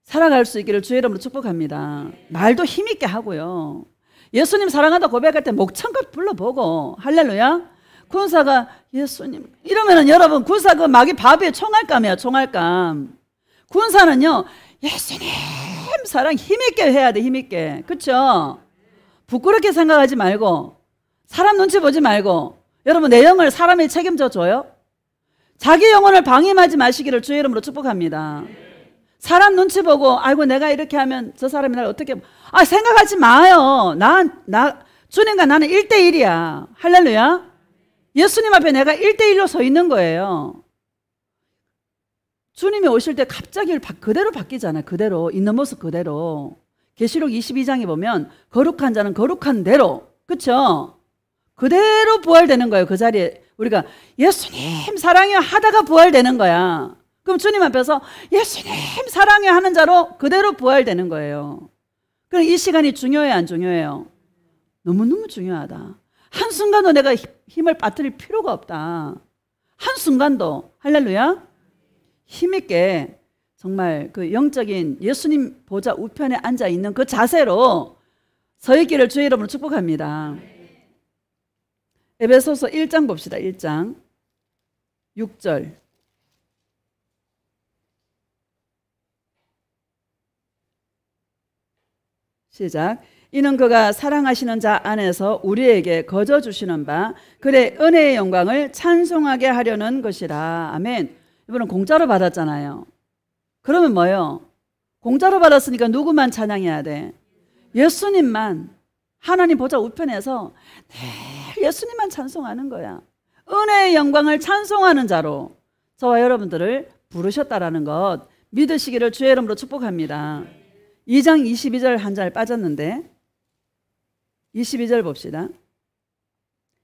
살아갈 수 있기를 주의 이름으로 축복합니다. 말도 힘있게 하고요. 예수님 사랑한다 고백할 때 목청껏 불러보고, 할렐루야. 군사가 예수님 이러면은 여러분, 군사 그 마귀 바비의 총알감이야, 총알감. 군사는요, 예수님 사랑 힘있게 해야 돼, 힘있게. 그렇죠? 부끄럽게 생각하지 말고, 사람 눈치 보지 말고, 여러분, 내 영을 사람이 책임져 줘요? 자기 영혼을 방임하지 마시기를 주의 이름으로 축복합니다. 사람 눈치 보고, 아이고 내가 이렇게 하면 저 사람이 날 어떻게, 생각하지 마요. 주님과 나는 1대1이야. 할렐루야. 예수님 앞에 내가 1대1로 서 있는 거예요. 주님이 오실 때 갑자기 그대로 바뀌잖아요. 그대로 있는 모습 그대로. 계시록 22장에 보면 거룩한 자는 거룩한 대로, 그렇죠? 그대로 부활되는 거예요. 그 자리에 우리가 예수님 사랑해 하다가 부활되는 거야. 그럼 주님 앞에서 예수님 사랑해 하는 자로 그대로 부활되는 거예요. 그럼 이 시간이 중요해요, 안 중요해요? 너무너무 중요하다. 한순간도 내가 힘을 빠뜨릴 필요가 없다. 한순간도. 할렐루야. 힘있게 정말 그 영적인 예수님 보좌 우편에 앉아있는 그 자세로 서 있기를 주의 이름으로 축복합니다. 에베소서 1장 봅시다. 1장 6절. 시작. 이는 그가 사랑하시는 자 안에서 우리에게 거저 주시는 바 그의 은혜의 영광을 찬송하게 하려는 것이라. 아멘. 이분은 공짜로 받았잖아요. 그러면 뭐요? 공짜로 받았으니까 누구만 찬양해야 돼? 예수님만. 하나님 보좌 우편에서 늘 예수님만 찬송하는 거야. 은혜의 영광을 찬송하는 자로 저와 여러분들을 부르셨다라는 것 믿으시기를 주의 이름으로 축복합니다. 2장 22절 한 절 빠졌는데 22절 봅시다.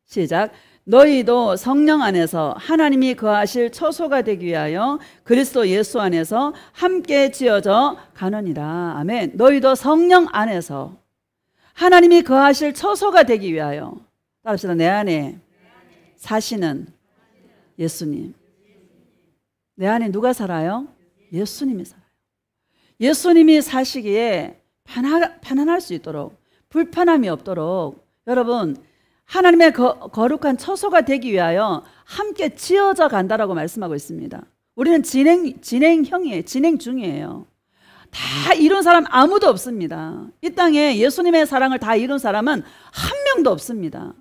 시작. 너희도 성령 안에서 하나님이 거하실 처소가 되기 위하여 그리스도 예수 안에서 함께 지어져 가느니라. 아멘. 너희도 성령 안에서 하나님이 거하실 처소가 되기 위하여. 따라합시다. 내 안에 사시는 예수님. 내 안에 누가 살아요? 예수님이 살아요. 예수님이 사시기에 편안할 수 있도록, 불편함이 없도록 여러분 하나님의 거룩한 처소가 되기 위하여 함께 지어져 간다라고 말씀하고 있습니다. 우리는 진행형이에요. 진행 중이에요. 다 이룬 사람 아무도 없습니다. 이 땅에 예수님의 사랑을 다 이룬 사람은 한 명도 없습니다.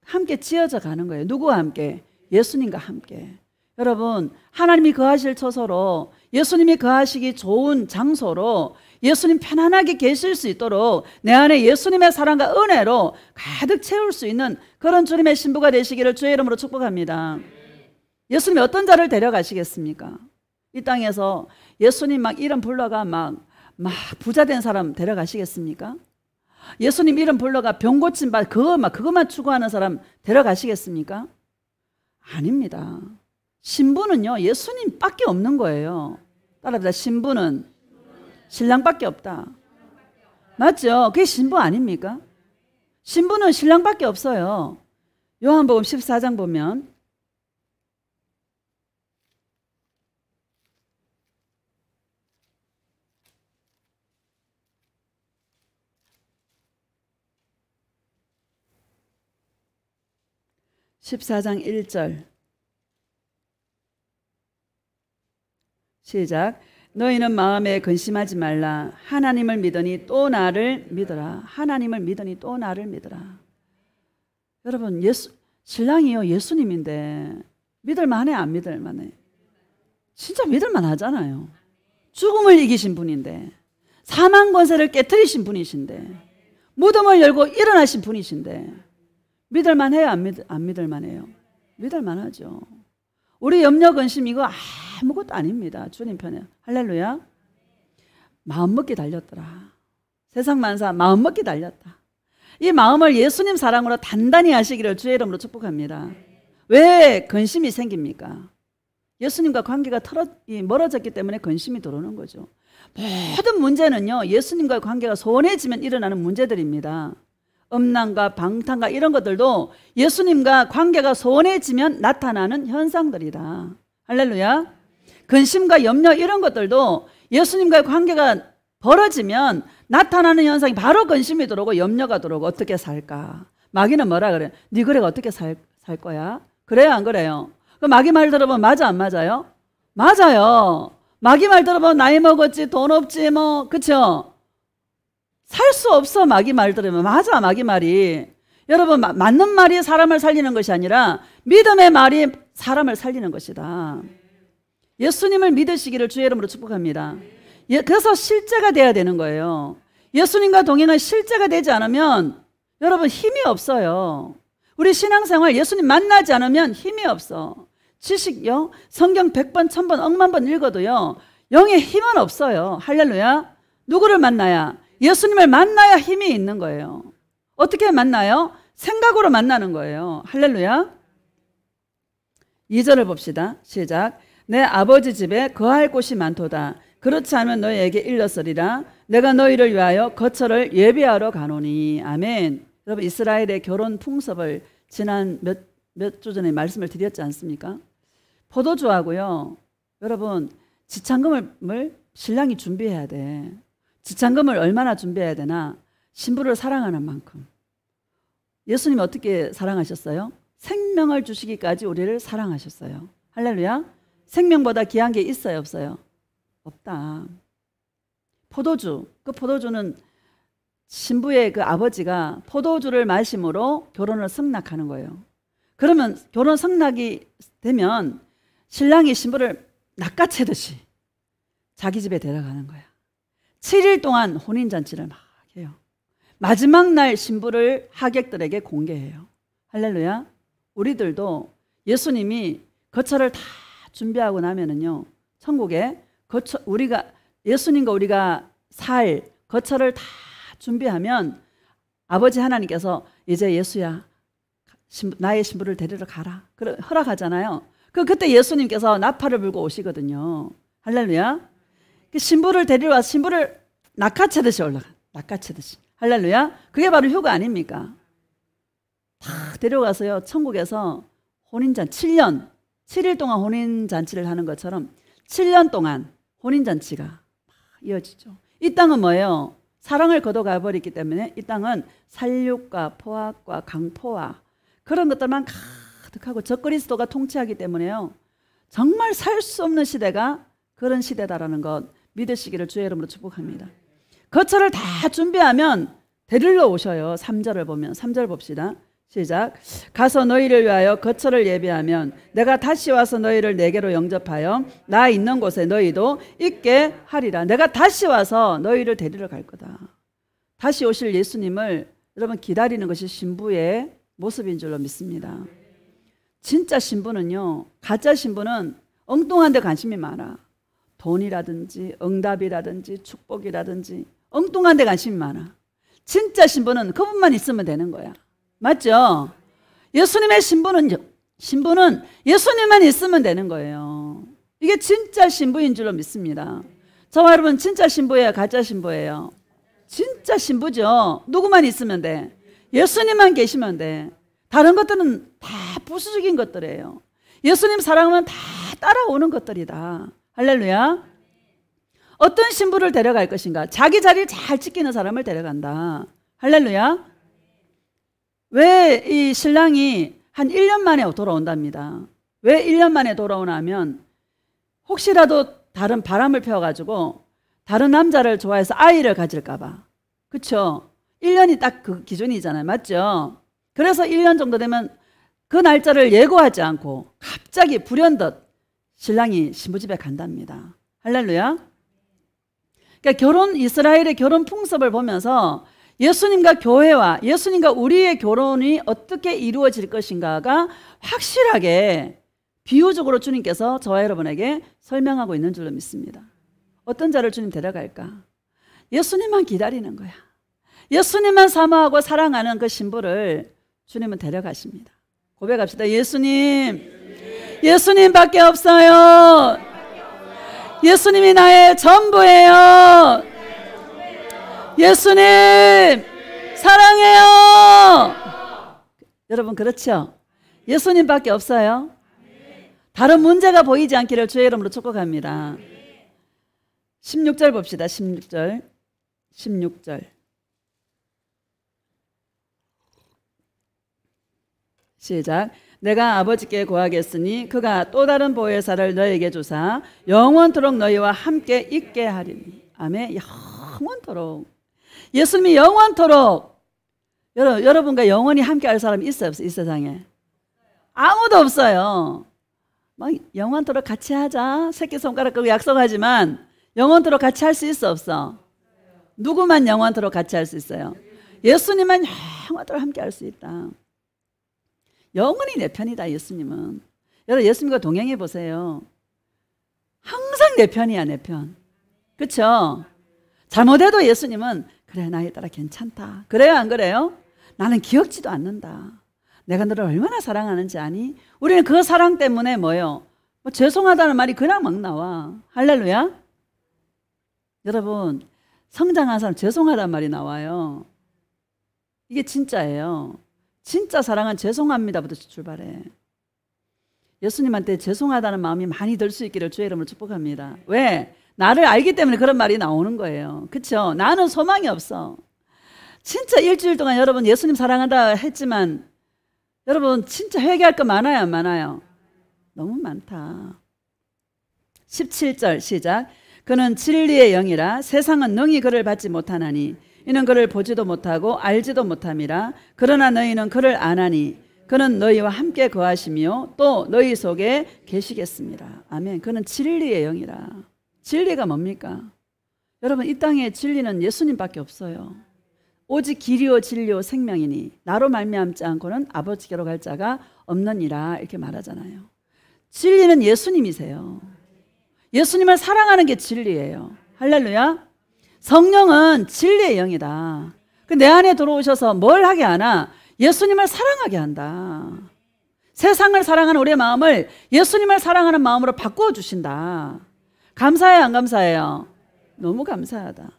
함께 지어져 가는 거예요. 누구와 함께? 예수님과 함께. 여러분, 하나님이 거하실 처소로, 예수님이 거하시기 좋은 장소로 예수님 편안하게 계실 수 있도록 내 안에 예수님의 사랑과 은혜로 가득 채울 수 있는 그런 주님의 신부가 되시기를 주의 이름으로 축복합니다. 예수님이 어떤 자를 데려가시겠습니까? 이 땅에서 예수님 막 이름 불러가 막 부자 된 사람 데려가시겠습니까? 예수님 이름 불러가 병 고침 받 그것만 추구하는 사람 데려가시겠습니까? 아닙니다. 신부는요 예수님밖에 없는 거예요. 따라합시다. 신부는 신랑밖에 없다. 맞죠? 그게 신부 아닙니까? 신부는 신랑밖에 없어요. 요한복음 14장 보면 14장 1절 시작. 너희는 마음에 근심하지 말라. 하나님을 믿으니 또 나를 믿어라. 하나님을 믿으니 또 나를 믿어라. 여러분 신랑이요 예수님인데 믿을만해 안 믿을만해? 진짜 믿을만하잖아요. 죽음을 이기신 분인데, 사망 권세를 깨트리신 분이신데, 무덤을 열고 일어나신 분이신데 믿을만해요 안 믿을만해요? 믿을만하죠. 우리 염려 근심 이거 아무것도 아닙니다. 주님 편에. 할렐루야. 마음먹기 달렸더라. 세상 만사 마음먹기 달렸다. 이 마음을 예수님 사랑으로 단단히 하시기를 주의 이름으로 축복합니다. 왜 근심이 생깁니까? 예수님과 관계가 멀어졌기 때문에 근심이 들어오는 거죠. 모든 문제는요, 예수님과의 관계가 소원해지면 일어나는 문제들입니다. 음란과 방탕과 이런 것들도 예수님과 관계가 소원해지면 나타나는 현상들이다. 할렐루야. 근심과 염려 이런 것들도 예수님과의 관계가 벌어지면 나타나는 현상이 바로 근심이 들어오고 염려가 들어오고 어떻게 살까? 마귀는 뭐라 그래? 네 그래가 어떻게 살 거야? 그래요 안 그래요? 그 마귀 말 들어보면 맞아 안 맞아요? 맞아요. 마귀 말 들어보면 나이 먹었지 돈 없지 뭐 그쵸? 살 수 없어. 마귀 말 들으면. 맞아 마귀 말이. 여러분 맞는 말이 사람을 살리는 것이 아니라 믿음의 말이 사람을 살리는 것이다. 예수님을 믿으시기를 주의 이름으로 축복합니다. 그래서 실제가 돼야 되는 거예요. 예수님과 동행은 실제가 되지 않으면 여러분 힘이 없어요. 우리 신앙생활 예수님 만나지 않으면 힘이 없어. 지식요 성경 100번 1000번 억만 번 읽어도요 영의 힘은 없어요. 할렐루야. 누구를 만나야? 예수님을 만나야 힘이 있는 거예요. 어떻게 만나요? 생각으로 만나는 거예요. 할렐루야. 2절을 봅시다. 시작. 내 아버지 집에 거할 곳이 많도다. 그렇지 않으면 너희에게 일렀으리라. 내가 너희를 위하여 거처를 예비하러 가노니. 아멘. 여러분 이스라엘의 결혼 풍습을 지난 몇 주 전에 말씀을 드렸지 않습니까? 포도주하고요. 여러분 지창금을 신랑이 준비해야 돼. 지창금을 얼마나 준비해야 되나? 신부를 사랑하는 만큼. 예수님 어떻게 사랑하셨어요? 생명을 주시기까지 우리를 사랑하셨어요. 할렐루야. 생명보다 귀한 게 있어요 없어요? 없다. 포도주. 그 포도주는 신부의 그 아버지가 포도주를 마심으로 결혼을 승낙하는 거예요. 그러면 결혼 승낙이 되면 신랑이 신부를 낚아채듯이 자기 집에 데려가는 거야. 7일 동안 혼인잔치를 막 해요. 마지막 날 신부를 하객들에게 공개해요. 할렐루야. 우리들도 예수님이 거처를 다 준비하고 나면은요, 천국에 예수님과 우리가 살 거처를 다 준비하면 아버지 하나님께서 이제 예수야 나의 신부를 데리러 가라. 허락하잖아요. 그때 예수님께서 나팔을 불고 오시거든요. 할렐루야. 신부를 데리러 와서 신부를 낚아채듯이 낚아채듯이. 할렐루야. 그게 바로 효가 아닙니까? 다 데려가서요 천국에서 혼인잔치 7일 동안 혼인잔치를 하는 것처럼 7년 동안 혼인잔치가 이어지죠. 이 땅은 뭐예요? 사랑을 거둬가 버렸기 때문에 이 땅은 살육과 포악과 강포와 그런 것들만 가득하고 적그리스도가 통치하기 때문에요. 정말 살 수 없는 시대가 그런 시대다라는 것 믿으시기를 주의 이름으로 축복합니다. 거처를 다 준비하면 데리러 오셔요. 3절을 보면 3절 봅시다. 시작. 가서 너희를 위하여 거처를 예비하면 내가 다시 와서 너희를 내게로 영접하여 나 있는 곳에 너희도 있게 하리라. 내가 다시 와서 너희를 데리러 갈 거다. 다시 오실 예수님을 여러분 기다리는 것이 신부의 모습인 줄로 믿습니다. 진짜 신부는요, 가짜 신부는 엉뚱한 데 관심이 많아. 돈이라든지 응답이라든지 축복이라든지 엉뚱한 데 관심이 많아. 진짜 신부는 그분만 있으면 되는 거야. 맞죠? 예수님의 신부는 예수님만 있으면 되는 거예요. 이게 진짜 신부인 줄로 믿습니다. 저와 여러분 진짜 신부예요? 가짜 신부예요? 진짜 신부죠. 누구만 있으면 돼? 예수님만 계시면 돼. 다른 것들은 다 부수적인 것들이에요. 예수님 사랑하면 다 따라오는 것들이다. 할렐루야. 어떤 신부를 데려갈 것인가? 자기 자리를 잘 지키는 사람을 데려간다. 할렐루야. 왜 이 신랑이 한 1년 만에 돌아온답니다. 왜 1년 만에 돌아오나 하면 혹시라도 다른 바람을 펴가지고 다른 남자를 좋아해서 아이를 가질까 봐. 그쵸? 1년이 딱 그 기준이잖아요. 맞죠? 그래서 1년 정도 되면 그 날짜를 예고하지 않고 갑자기 불현듯 신랑이 신부집에 간답니다. 할렐루야. 그러니까 이스라엘의 결혼 풍습을 보면서 예수님과 교회와 예수님과 우리의 결혼이 어떻게 이루어질 것인가가 확실하게 비유적으로 주님께서 저와 여러분에게 설명하고 있는 줄로 믿습니다. 어떤 자를 주님 데려갈까? 예수님만 기다리는 거야. 예수님만 사모하고 사랑하는 그 신부를 주님은 데려가십니다. 고백합시다. 예수님밖에 없어요. 예수님이 나의 전부예요. 예수님 사랑해요. 여러분 그렇죠? 예수님밖에 없어요. 다른 문제가 보이지 않기를 주의 이름으로 축복합니다. 16절 봅시다. 16절. 시작. 내가 아버지께 구하겠으니 그가 또 다른 보혜사를 너에게 주사 영원토록 너희와 함께 있게 하리니. 아멘. 영원토록. 예수님이 영원토록. 여러분과 영원히 함께 할 사람이 있어요, 없어요? 이 세상에 아무도 없어요. 막 영원토록 같이 하자 새끼손가락 끄고 약속하지만 영원토록 같이 할 수 있어, 없어? 누구만 영원토록 같이 할 수 있어요? 예수님만 영원토록 함께 할 수 있다. 영원히 내 편이다. 예수님은. 여러분 예수님과 동행해 보세요. 항상 내 편이야, 내 편. 그렇죠? 잘못해도 예수님은 그래, 나에 따라 괜찮다. 그래요, 안 그래요? 나는 기억지도 않는다. 내가 너를 얼마나 사랑하는지 아니? 우리는 그 사랑 때문에 뭐예요? 죄송하다는 말이 그냥 막 나와. 할렐루야. 여러분 성장한 사람 죄송하다는 말이 나와요. 이게 진짜예요. 진짜 사랑은 죄송합니다부터 출발해. 예수님한테 죄송하다는 마음이 많이 들 수 있기를 주의 이름으로 축복합니다. 왜? 나를 알기 때문에 그런 말이 나오는 거예요. 그렇죠? 나는 소망이 없어. 진짜 일주일 동안 여러분 예수님 사랑한다 했지만 여러분 진짜 회개할 거 많아요, 안 많아요? 너무 많다. 17절 시작. 그는 진리의 영이라 세상은 능히 그를 받지 못하나니 이는 그를 보지도 못하고 알지도 못함이라. 그러나 너희는 그를 아나니 그는 너희와 함께 거하시며 또 너희 속에 계시겠습니다. 아멘. 그는 진리의 영이라. 진리가 뭡니까? 여러분 이 땅에 진리는 예수님밖에 없어요. 오직 길이요 진리요 생명이니 나로 말미암지 않고는 아버지께로 갈 자가 없느니라 이렇게 말하잖아요. 진리는 예수님이세요. 예수님을 사랑하는 게 진리예요. 할렐루야. 성령은 진리의 영이다. 내 안에 들어오셔서 뭘 하게 하나? 예수님을 사랑하게 한다. 세상을 사랑하는 우리의 마음을 예수님을 사랑하는 마음으로 바꾸어 주신다. 감사해요, 안 감사해요? 너무 감사하다.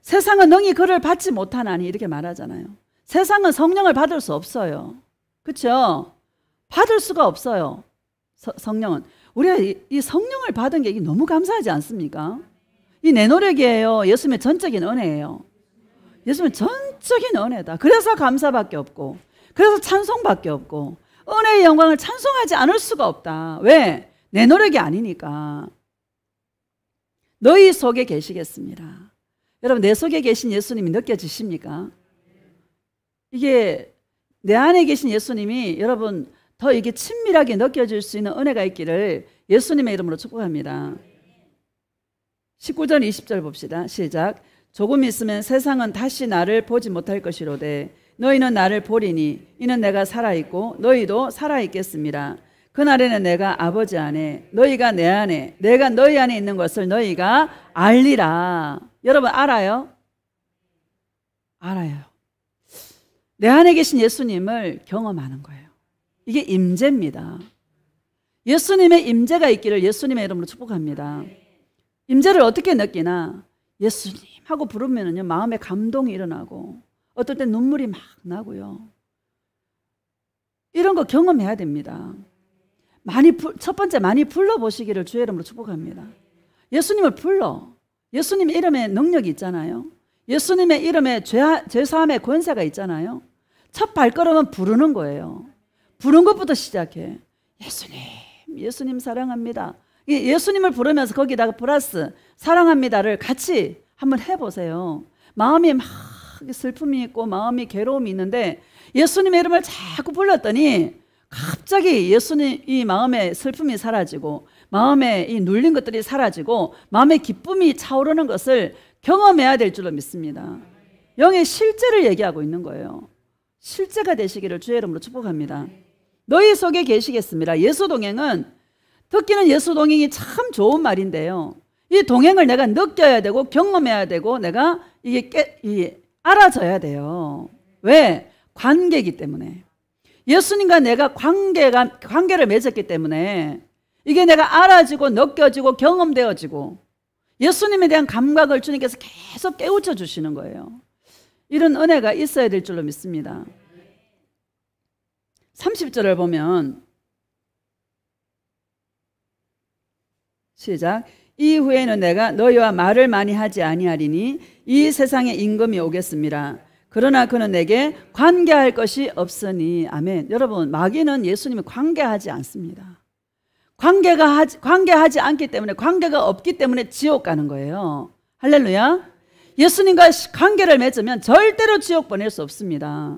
세상은 능히 그를 받지 못하나니 이렇게 말하잖아요. 세상은 성령을 받을 수 없어요. 그렇죠? 받을 수가 없어요. 성령은. 우리가 이 성령을 받은 게 너무 감사하지 않습니까? 이 내 노력이에요. 예수님의 전적인 은혜예요. 예수님의 전적인 은혜다. 그래서 감사밖에 없고 그래서 찬송밖에 없고 은혜의 영광을 찬송하지 않을 수가 없다. 왜? 내 노력이 아니니까. 너희 속에 계시겠습니다. 여러분 내 속에 계신 예수님이 느껴지십니까? 이게 내 안에 계신 예수님이 여러분 더 이게 친밀하게 느껴질 수 있는 은혜가 있기를 예수님의 이름으로 축복합니다. 19절 20절 봅시다. 시작. 조금 있으면 세상은 다시 나를 보지 못할 것이로되 너희는 나를 보리니 이는 내가 살아있고 너희도 살아있겠습니다. 그날에는 내가 아버지 안에 너희가 내 안에 내가 너희 안에 있는 것을 너희가 알리라. 여러분 알아요? 알아요. 내 안에 계신 예수님을 경험하는 거예요. 이게 임재입니다. 예수님의 임재가 있기를 예수님의 이름으로 축복합니다. 임재를 어떻게 느끼나? 예수님 하고 부르면은요 마음에 감동이 일어나고 어떨 땐 눈물이 막 나고요. 이런 거 경험해야 됩니다. 첫 번째 많이 불러보시기를 주의 이름으로 축복합니다. 예수님을 불러. 예수님의 이름에 능력이 있잖아요. 예수님의 이름에 죄사함의 권세가 있잖아요. 첫 발걸음은 부르는 거예요. 부르는 것부터 시작해. 예수님 사랑합니다. 예수님을 부르면서 거기다가 플러스 사랑합니다를 같이 한번 해보세요. 마음이 막 슬픔이 있고 마음이 괴로움이 있는데 예수님의 이름을 자꾸 불렀더니 갑자기 예수님 이 마음의 슬픔이 사라지고 마음에 이 눌린 것들이 사라지고 마음의 기쁨이 차오르는 것을 경험해야 될 줄로 믿습니다. 영의 실제를 얘기하고 있는 거예요. 실제가 되시기를 주의 이름으로 축복합니다. 너희 속에 계시겠습니다. 예수동행은 듣기는 예수동행이 참 좋은 말인데요. 이 동행을 내가 느껴야 되고 경험해야 되고 내가 이게 알아져야 돼요. 왜? 관계이기 때문에. 예수님과 내가 관계를 맺었기 때문에 이게 내가 알아지고 느껴지고 경험되어지고 예수님에 대한 감각을 주님께서 계속 깨우쳐 주시는 거예요. 이런 은혜가 있어야 될 줄로 믿습니다. 30절을 보면 시작. 이후에는 내가 너희와 말을 많이 하지 아니하리니 이 세상에 임금이 오겠습니다. 그러나 그는 내게 관계할 것이 없으니. 아멘. 여러분, 마귀는 예수님을 관계하지 않습니다. 관계하지 않기 때문에, 관계가 없기 때문에 지옥 가는 거예요. 할렐루야. 예수님과 관계를 맺으면 절대로 지옥 보낼 수 없습니다.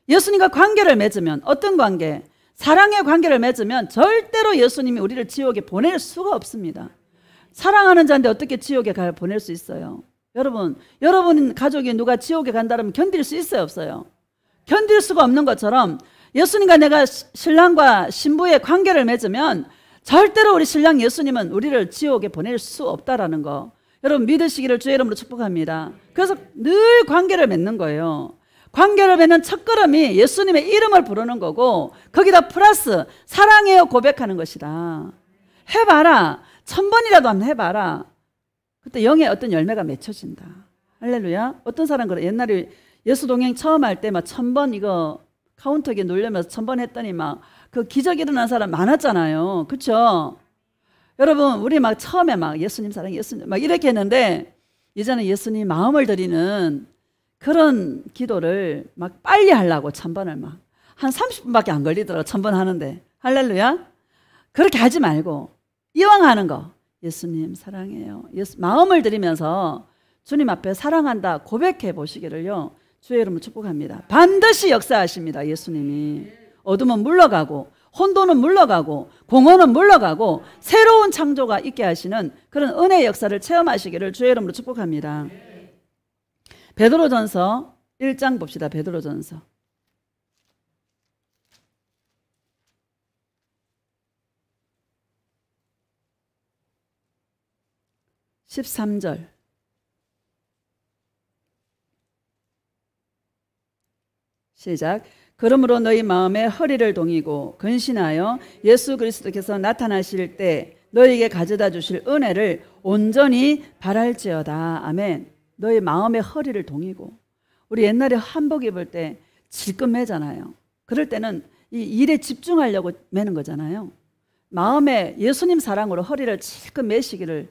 예수님과 관계를 맺으면, 어떤 관계? 사랑의 관계를 맺으면 절대로 예수님이 우리를 지옥에 보낼 수가 없습니다. 사랑하는 자인데 어떻게 지옥에 보낼 수 있어요? 여러분 가족이 누가 지옥에 간다면 견딜 수 있어요, 없어요? 견딜 수가 없는 것처럼 예수님과 내가 신랑과 신부의 관계를 맺으면 절대로 우리 신랑 예수님은 우리를 지옥에 보낼 수 없다라는 거 여러분 믿으시기를 주의 이름으로 축복합니다. 그래서 늘 관계를 맺는 거예요. 관계를 맺는 첫걸음이 예수님의 이름을 부르는 거고 거기다 플러스 사랑해요 고백하는 것이다. 해봐라. 1000번이라도 한번 해봐라. 그때 영의 어떤 열매가 맺혀진다. 할렐루야. 어떤 사람 그래. 옛날에 예수 동행 처음 할 때 막 1000번 이거 카운터기에 누르면서 1000번 했더니 막 그 기적 일어난 사람 많았잖아요. 그렇죠? 여러분 우리 막 처음에 막 예수님 사랑 예수님 막 이렇게 했는데 이제는 예수님 마음을 드리는 그런 기도를 막 빨리 하려고 1000번을 막 한 30분밖에 안 걸리더라고 1000번 하는데. 할렐루야. 그렇게 하지 말고 이왕 하는 거 예수님 사랑해요. 마음을 드리면서 주님 앞에 사랑한다 고백해 보시기를요 주의 이름으로 축복합니다. 반드시 역사하십니다. 예수님이. 어둠은 물러가고 혼돈은 물러가고 공허는 물러가고 새로운 창조가 있게 하시는 그런 은혜의 역사를 체험하시기를 주의 이름으로 축복합니다. 베드로전서 1장 봅시다. 베드로전서 13절 시작. 그러므로 너희 마음에 허리를 동이고 근신하여 예수 그리스도께서 나타나실 때 너희에게 가져다 주실 은혜를 온전히 바랄지어다. 아멘. 너희 마음의 허리를 동이고 우리 옛날에 한복 입을 때 질끈 매잖아요. 그럴 때는 이 일에 집중하려고 매는 거잖아요. 마음에 예수님 사랑으로 허리를 질끈 매시기를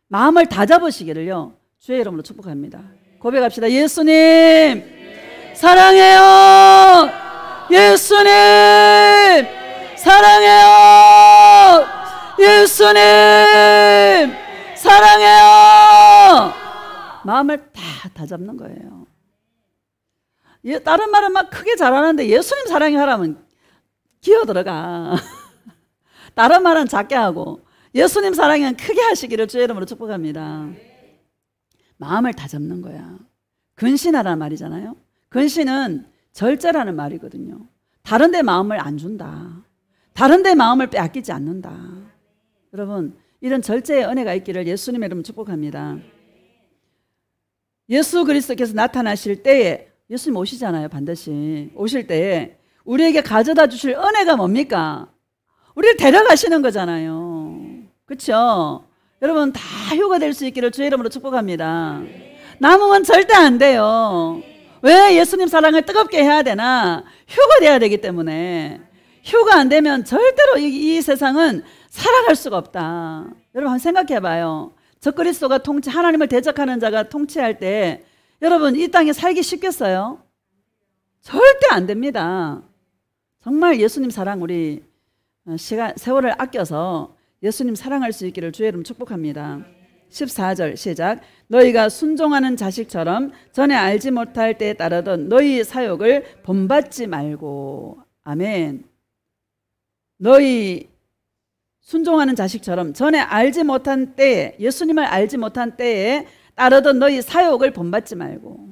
마음을 다 잡으시기를요 주의 이름으로 축복합니다. 고백합시다. 예수님 사랑해요. 예수님 사랑해요. 예수님 사랑해요. 마음을 다 잡는 거예요. 다른 말은 막 크게 잘하는데 예수님 사랑해 하라면 기어 들어가. 다른 말은 작게 하고 예수님 사랑은 크게 하시기를 주의 이름으로 축복합니다. 마음을 다 잡는 거야. 근신하라는 말이잖아요. 근신은 절제라는 말이거든요. 다른 데 마음을 안 준다. 다른 데 마음을 빼앗기지 않는다. 여러분 이런 절제의 은혜가 있기를 예수님의 이름으로 축복합니다. 예수 그리스도께서 나타나실 때에 예수님 오시잖아요. 반드시 오실 때에 우리에게 가져다 주실 은혜가 뭡니까? 우리를 데려가시는 거잖아요. 그렇죠? 여러분 다 휴가 될 수 있기를 주의 이름으로 축복합니다. 남으면 절대 안 돼요. 왜 예수님 사랑을 뜨겁게 해야 되나? 휴가 돼야 되기 때문에. 휴가 안 되면 절대로 이 세상은 살아갈 수가 없다. 여러분 한번 생각해 봐요. 적그리스도가 하나님을 대적하는 자가 통치할 때 여러분 이 땅에 살기 쉽겠어요? 절대 안 됩니다. 정말 예수님 사랑 우리 세월을 아껴서 예수님 사랑할 수 있기를 주의 이름 축복합니다. 14절 시작. 너희가 순종하는 자식처럼 전에 알지 못할 때에 따르던 너희 사욕을 본받지 말고. 아멘. 너희 순종하는 자식처럼 전에 알지 못한 때에, 예수님을 알지 못한 때에 따르던 너희 사욕을 본받지 말고,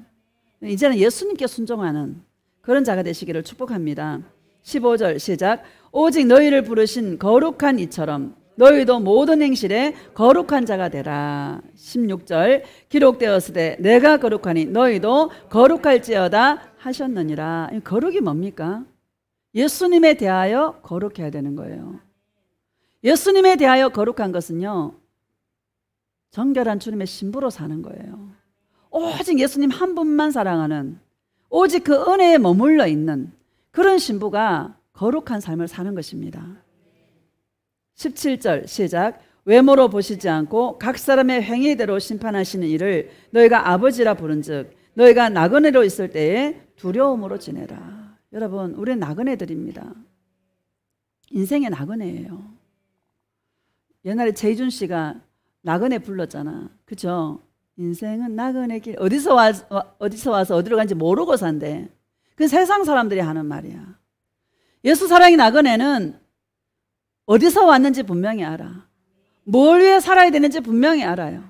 이제는 예수님께 순종하는 그런 자가 되시기를 축복합니다. 15절 시작. 오직 너희를 부르신 거룩한 이처럼 너희도 모든 행실에 거룩한 자가 되라. 16절 기록되었으되 내가 거룩하니 너희도 거룩할지어다 하셨느니라. 거룩이 뭡니까? 예수님에 대하여 거룩해야 되는 거예요. 예수님에 대하여 거룩한 것은요, 정결한 주님의 신부로 사는 거예요. 오직 예수님 한 분만 사랑하는, 오직 그 은혜에 머물러 있는 그런 신부가 거룩한 삶을 사는 것입니다. 17절 시작. 외모로 보시지 않고 각 사람의 행위대로 심판하시는 이를 너희가 아버지라 부른즉 너희가 나그네로 있을 때에 두려움으로 지내라. 여러분, 우리는 나그네들입니다. 인생의 나그네예요. 옛날에 최희준 씨가 나그네 불렀잖아. 그죠? 인생은 나그네 길. 어디서 와서 어디로 간지 모르고 산대. 그 세상 사람들이 하는 말이야. 예수 사랑이 나그네는 어디서 왔는지 분명히 알아. 뭘 위해 살아야 되는지 분명히 알아요.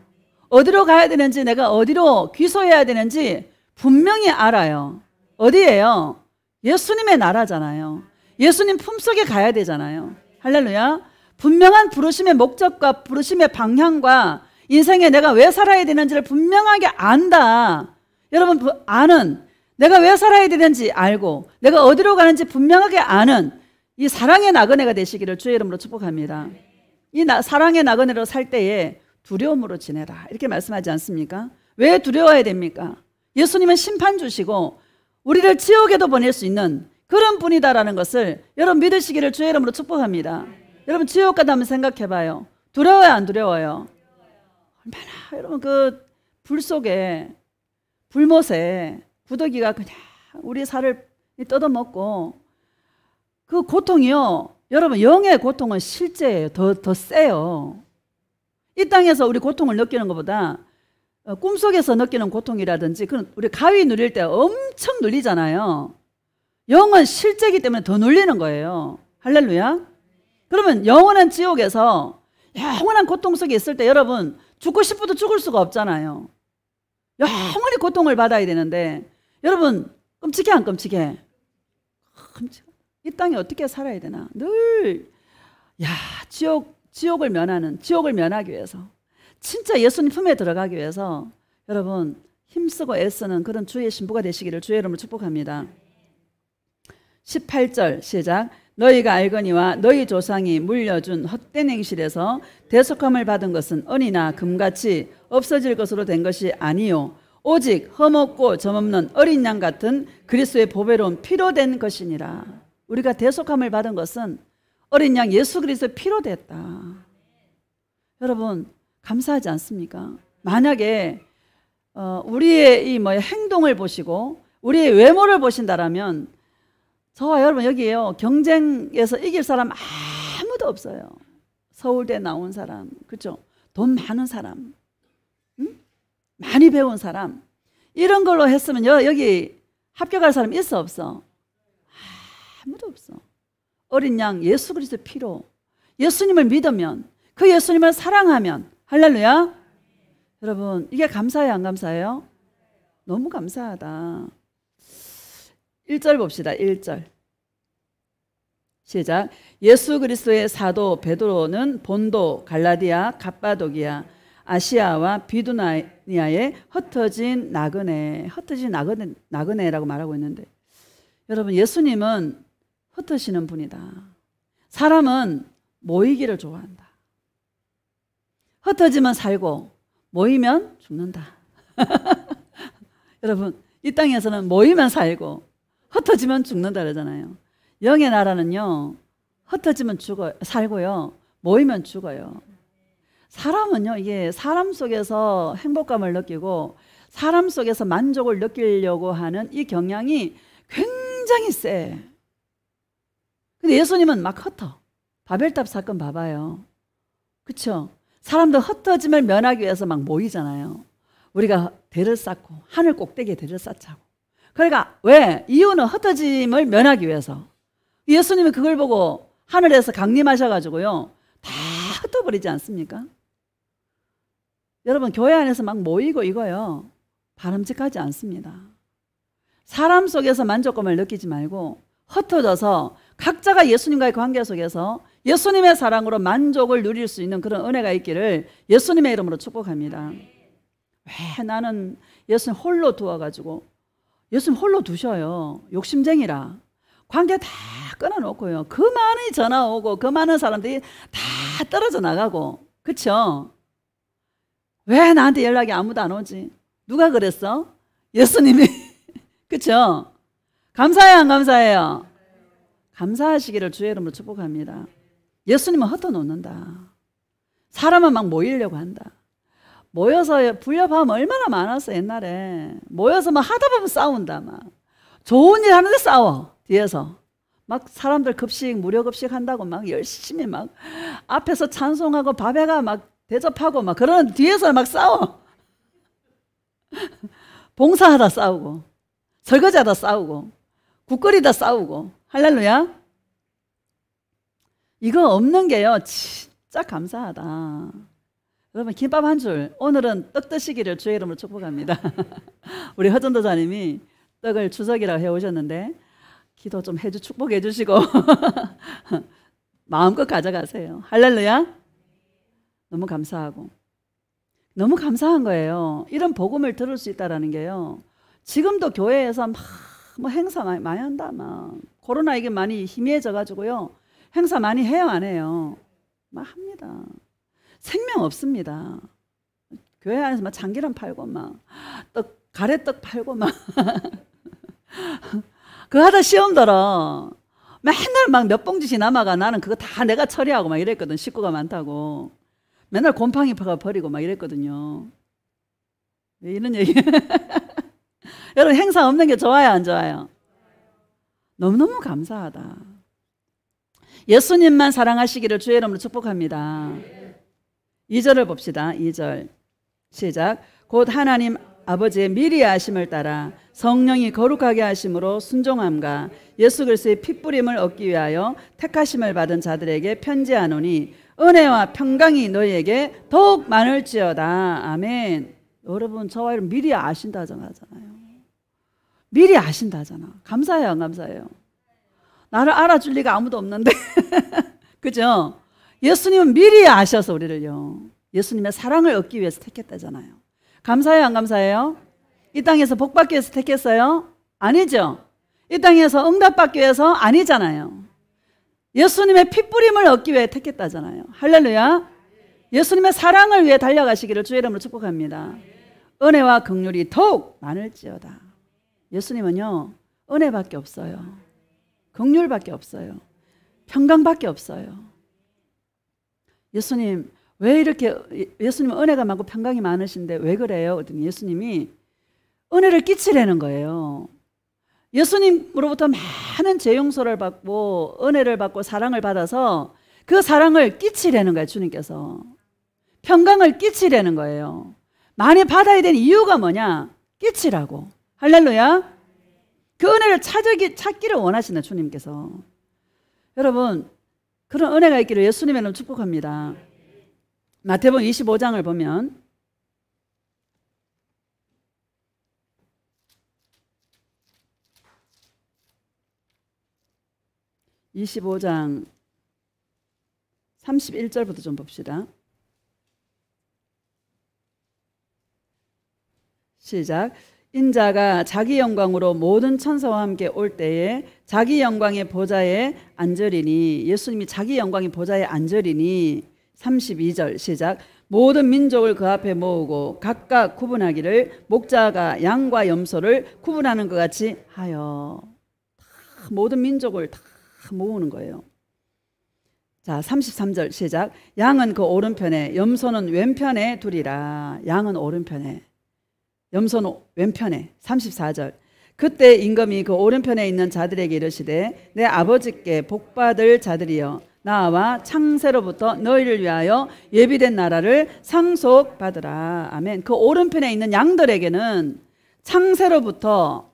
어디로 가야 되는지, 내가 어디로 귀소해야 되는지 분명히 알아요. 어디예요? 예수님의 나라잖아요. 예수님 품속에 가야 되잖아요. 할렐루야. 분명한 부르심의 목적과 부르심의 방향과 인생에 내가 왜 살아야 되는지를 분명하게 안다. 여러분, 아는, 내가 왜 살아야 되는지 알고 내가 어디로 가는지 분명하게 아는 이 사랑의 나그네가 되시기를 주의 이름으로 축복합니다. 이 사랑의 나그네로 살 때에 두려움으로 지내라, 이렇게 말씀하지 않습니까? 왜 두려워야 됩니까? 예수님은 심판 주시고 우리를 지옥에도 보낼 수 있는 그런 분이다라는 것을 여러분 믿으시기를 주의 이름으로 축복합니다. 여러분, 지옥 가다 한번 생각해봐요. 두려워요, 안 두려워요? 얼마나 여러분 그 불 속에, 불못에 구더기가 그냥 우리 살을 뜯어먹고, 그 고통이요, 여러분 영의 고통은 실제예요. 더 세요. 이 땅에서 우리 고통을 느끼는 것보다 꿈속에서 느끼는 고통이라든지, 그런 우리 가위 누릴 때 엄청 눌리잖아요. 영은 실제이기 때문에 더 눌리는 거예요. 할렐루야. 그러면 영원한 지옥에서 영원한 고통 속에 있을 때 여러분 죽고 싶어도 죽을 수가 없잖아요. 영원히 고통을 받아야 되는데, 여러분 끔찍해 안 끔찍해? 이 땅에 어떻게 살아야 되나? 늘 지옥을 면하기 위해서, 진짜 예수님 품에 들어가기 위해서 여러분 힘쓰고 애쓰는 그런 주의 신부가 되시기를 주의 이름으로 축복합니다. 18절 시작. 너희가 알거니와 너희 조상이 물려준 헛된 행실에서 대속함을 받은 것은 은이나 금같이 없어질 것으로 된 것이 아니요 오직 흠없고 점없는 어린 양 같은 그리스도의 보배로운 피로 된 것이니라. 우리가 대속함을 받은 것은 어린 양 예수 그리스도의 피로 됐다. 여러분 감사하지 않습니까? 만약에 우리의 이 행동을 보시고 우리의 외모를 보신다라면, 저와 여러분 여기에요, 경쟁에서 이길 사람 아무도 없어요. 서울대 나온 사람, 그렇죠? 돈 많은 사람, 많이 배운 사람, 이런 걸로 했으면 여기 합격할 사람 있어 없어? 아무도 없어. 어린 양 예수 그리스도의 피로, 예수님을 믿으면, 그 예수님을 사랑하면, 할렐루야. 여러분 이게 감사해요, 안 감사해요? 너무 감사하다. 1절 봅시다. 1절 시작. 예수 그리스도의 사도 베드로는 본도, 갈라디아, 갑바도기아, 아시아와 비두니아에 흩어진 나그네라고 말하고 있는데, 여러분 예수님은 흩으시는 분이다. 사람은 모이기를 좋아한다. 흩어지면 살고 모이면 죽는다. 여러분 이 땅에서는 모이면 살고 흩어지면 죽는다 그러잖아요. 영의 나라는요, 흩어지면 살고요, 모이면 죽어요. 사람은요, 이게 사람 속에서 행복감을 느끼고 사람 속에서 만족을 느끼려고 하는 이 경향이 굉장히 세. 근데 예수님은 막 흩어. 바벨탑 사건 봐봐요. 그쵸? 사람들 흩어짐을 면하기 위해서 막 모이잖아요. 우리가 대를 쌓고 하늘 꼭대기에 대를 쌓자고. 그러니까 왜? 이유는 흩어짐을 면하기 위해서. 예수님이 그걸 보고 하늘에서 강림하셔가지고요, 다 흩어버리지 않습니까? 여러분, 교회 안에서 막 모이고 이거요, 바람직하지 않습니다. 사람 속에서 만족감을 느끼지 말고 흩어져서 각자가 예수님과의 관계 속에서 예수님의 사랑으로 만족을 누릴 수 있는 그런 은혜가 있기를 예수님의 이름으로 축복합니다. 왜 나는 예수님 홀로 두어가지고, 예수님 홀로 두셔요. 욕심쟁이라. 관계 다 끊어놓고요, 그 많은 전화 오고 그 많은 사람들이 다 떨어져 나가고, 그쵸? 왜 나한테 연락이 아무도 안 오지? 누가 그랬어? 예수님이. 그쵸? 감사해요, 안 감사해요? 감사하시기를 주의 이름으로 축복합니다. 예수님은 흩어놓는다. 사람은 막 모이려고 한다. 모여서 부여하면 얼마나 많았어. 옛날에 모여서 막 하다 보면 싸운다. 막 좋은 일 하는데 싸워. 뒤에서 막 사람들 급식 무료 급식 한다고 막 열심히 막 앞에서 찬송하고 밥에가 막 대접하고 막 그러는 뒤에서 막 싸워. 봉사하다 싸우고, 설거지하다 싸우고, 국 끓이다 싸우고. 할렐루야. 이거 없는 게요, 진짜 감사하다. 여러분, 김밥 한 줄, 오늘은 떡 드시기를 주의 이름으로 축복합니다. 우리 허전도사님이 떡을 추석이라고 해오셨는데 기도 좀 축복해 주시고 마음껏 가져가세요. 할렐루야. 너무 감사하고, 너무 감사한 거예요. 이런 복음을 들을 수 있다는 게요. 지금도 교회에서 막 뭐 행사 많이 한다. 막 코로나 이게 많이 희미해져 가지고요, 행사 많이 해요, 안 해요? 막 합니다. 생명 없습니다. 교회 안에서 막 참기름 팔고 막 가래떡 팔고 막 그거 하다 시험 들어 맨날 막 몇 봉지씩 남아가. 나는 그거 다 내가 처리하고 막 이랬거든. 식구가 많다고. 맨날 곰팡이 파가 버리고 막 이랬거든요. 왜 이런 얘기? 여러분, 행사 없는 게 좋아요, 안 좋아요? 너무너무 감사하다. 예수님만 사랑하시기를 주의 이름으로 축복합니다. 2절을 봅시다. 2절 시작. 곧 하나님 아버지의 미리 하심을 따라 성령이 거룩하게 하심으로 순종함과 예수 그리스도의 핏부림을 얻기 위하여 택하심을 받은 자들에게 편지하노니 은혜와 평강이 너희에게 더욱 많을지어다. 아멘. 여러분, 저와 여러분 미리 아신다잖아요. 미리 아신다잖아. 감사해요, 안 감사해요? 나를 알아줄 리가 아무도 없는데 그죠? 예수님은 미리 아셔서 우리를요, 예수님의 사랑을 얻기 위해서 택했다잖아요. 감사해요, 안 감사해요? 이 땅에서 복 받기 위해서 택했어요? 아니죠. 이 땅에서 응답받기 위해서? 아니잖아요. 예수님의 핏부림을 얻기 위해 택했다잖아요. 할렐루야. 예수님의 사랑을 위해 달려가시기를 주의 이름으로 축복합니다. 은혜와 긍휼이 더욱 많을지어다. 예수님은요, 은혜밖에 없어요. 긍휼밖에 없어요. 평강밖에 없어요. 예수님 왜 이렇게, 예수님은 은혜가 많고 평강이 많으신데 왜 그래요? 그랬더니 예수님이 은혜를 끼치려는 거예요. 예수님으로부터 많은 죄 용서를 받고 은혜를 받고 사랑을 받아서 그 사랑을 끼치려는 거예요. 주님께서 평강을 끼치려는 거예요. 많이 받아야 되는 이유가 뭐냐? 끼치라고. 할렐루야. 그 은혜를 찾기를 원하시는 주님께서. 여러분, 그런 은혜가 있기를 예수님의 이름으로 축복합니다. 마태복음 25장을 보면 25장 31절부터 좀 봅시다. 시작. 인자가 자기 영광으로 모든 천사와 함께 올 때에 자기 영광의 보좌에 앉으리니, 예수님이 자기 영광의 보좌에 앉으리니. 32절 시작. 모든 민족을 그 앞에 모으고 각각 구분하기를 목자가 양과 염소를 구분하는 것 같이 하여. 모든 민족을 다 모으는 거예요. 자, 33절 시작. 양은 그 오른편에 염소는 왼편에 두리라. 양은 오른편에, 염소는 왼편에. 34절. 그때 임금이 그 오른편에 있는 자들에게 이르시되 내 아버지께 복받을 자들이여 나와 창세로부터 너희를 위하여 예비된 나라를 상속받으라. 아멘. 그 오른편에 있는 양들에게는 창세로부터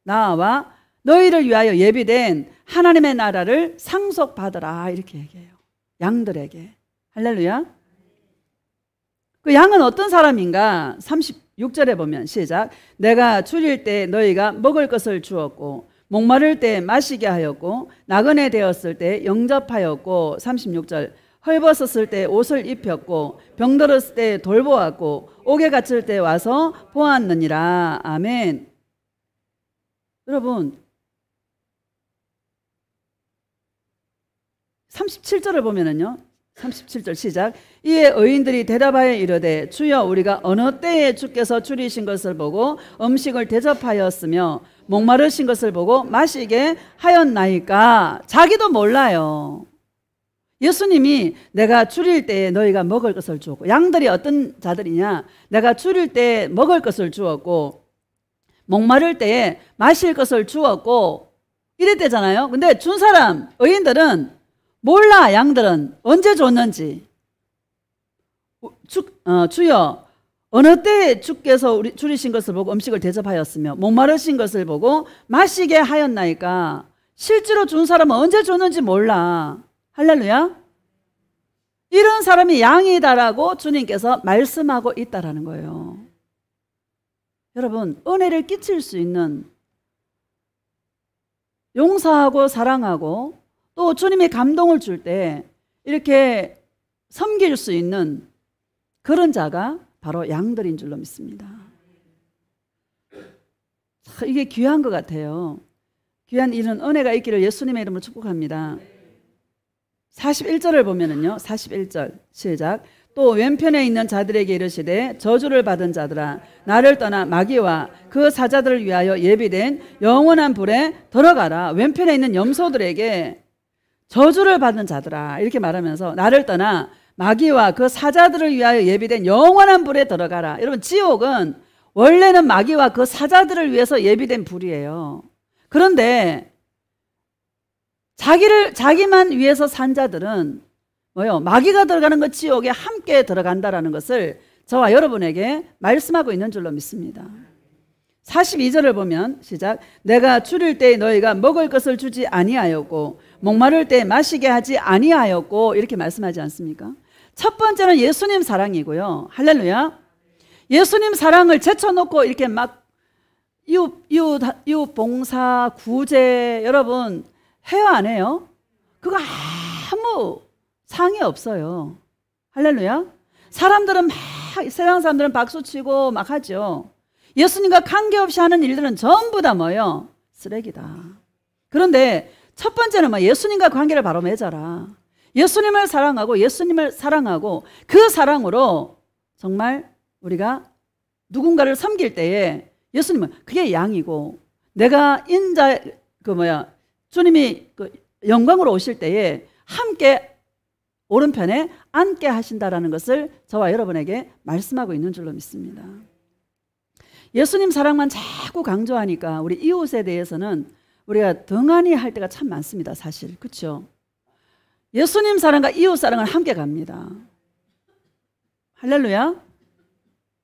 나와 너희를 위하여 예비된 하나님의 나라를 상속받으라. 이렇게 얘기해요. 양들에게. 할렐루야. 그 양은 어떤 사람인가? 36절에 보면 시작. 내가 줄일 때 너희가 먹을 것을 주었고 목마를 때 마시게 하였고 나그네 되었을 때 영접하였고 36절 헐벗었을 때 옷을 입혔고 병들었을 때 돌보았고 옥에 갇힐 때 와서 보았느니라. 아멘. 여러분 37절을 보면은요. 37절 시작. 이에 의인들이 대답하여 이르되 주여 우리가 어느 때에 주께서 줄이신 것을 보고 음식을 대접하였으며 목마르신 것을 보고 마시게 하였나이까. 자기도 몰라요. 예수님이 내가 줄일 때에 너희가 먹을 것을 주었고, 양들이 어떤 자들이냐, 내가 줄일 때 먹을 것을 주었고 목마를 때에 마실 것을 주었고 이랬대잖아요. 근데 준 사람 의인들은 몰라. 양들은 언제 줬는지. 주여 어느 때에 주께서 우리 줄이신 것을 보고 음식을 대접하였으며 목마르신 것을 보고 마시게 하였나이까. 실제로 준 사람은 언제 줬는지 몰라. 할렐루야. 이런 사람이 양이다라고 주님께서 말씀하고 있다라는 거예요. 여러분 은혜를 끼칠 수 있는, 용서하고 사랑하고 또 주님이 감동을 줄 때 이렇게 섬길 수 있는 그런 자가 바로 양들인 줄로 믿습니다. 이게 귀한 것 같아요. 귀한 이런 은혜가 있기를 예수님의 이름으로 축복합니다. 41절을 보면은요. 41절 시작. 또 왼편에 있는 자들에게 이르시되 저주를 받은 자들아 나를 떠나 마귀와 그 사자들을 위하여 예비된 영원한 불에 들어가라. 왼편에 있는 염소들에게 저주를 받은 자들아 이렇게 말하면서 나를 떠나 마귀와 그 사자들을 위하여 예비된 영원한 불에 들어가라. 여러분 지옥은 원래는 마귀와 그 사자들을 위해서 예비된 불이에요. 그런데 자기만 위해서 산 자들은 뭐요? 마귀가 들어가는 그 지옥에 함께 들어간다라는 것을 저와 여러분에게 말씀하고 있는 줄로 믿습니다. 42절을 보면 시작. 내가 줄일 때 너희가 먹을 것을 주지 아니하였고 목마를 때 마시게 하지 아니하였고 이렇게 말씀하지 않습니까? 첫 번째는 예수님 사랑이고요. 할렐루야. 예수님 사랑을 제쳐놓고 이렇게 막 이웃 봉사 구제 여러분 해요 안 해요? 그거 아무 상이 없어요. 할렐루야. 사람들은 막 세상 사람들은 박수치고 막 하죠. 예수님과 관계없이 하는 일들은 전부 다 뭐예요? 쓰레기다. 그런데 첫 번째는 뭐 예수님과 관계를 바로 맺어라. 예수님을 사랑하고 그 사랑으로 정말 우리가 누군가를 섬길 때에 예수님은 그게 양이고 내가 주님이 영광으로 오실 때에 함께 오른편에 앉게 하신다라는 것을 저와 여러분에게 말씀하고 있는 줄로 믿습니다. 예수님 사랑만 자꾸 강조하니까 우리 이웃에 대해서는 우리가 등한히 할 때가 참 많습니다. 사실 그렇죠? 예수님 사랑과 이웃 사랑을 함께 갑니다. 할렐루야.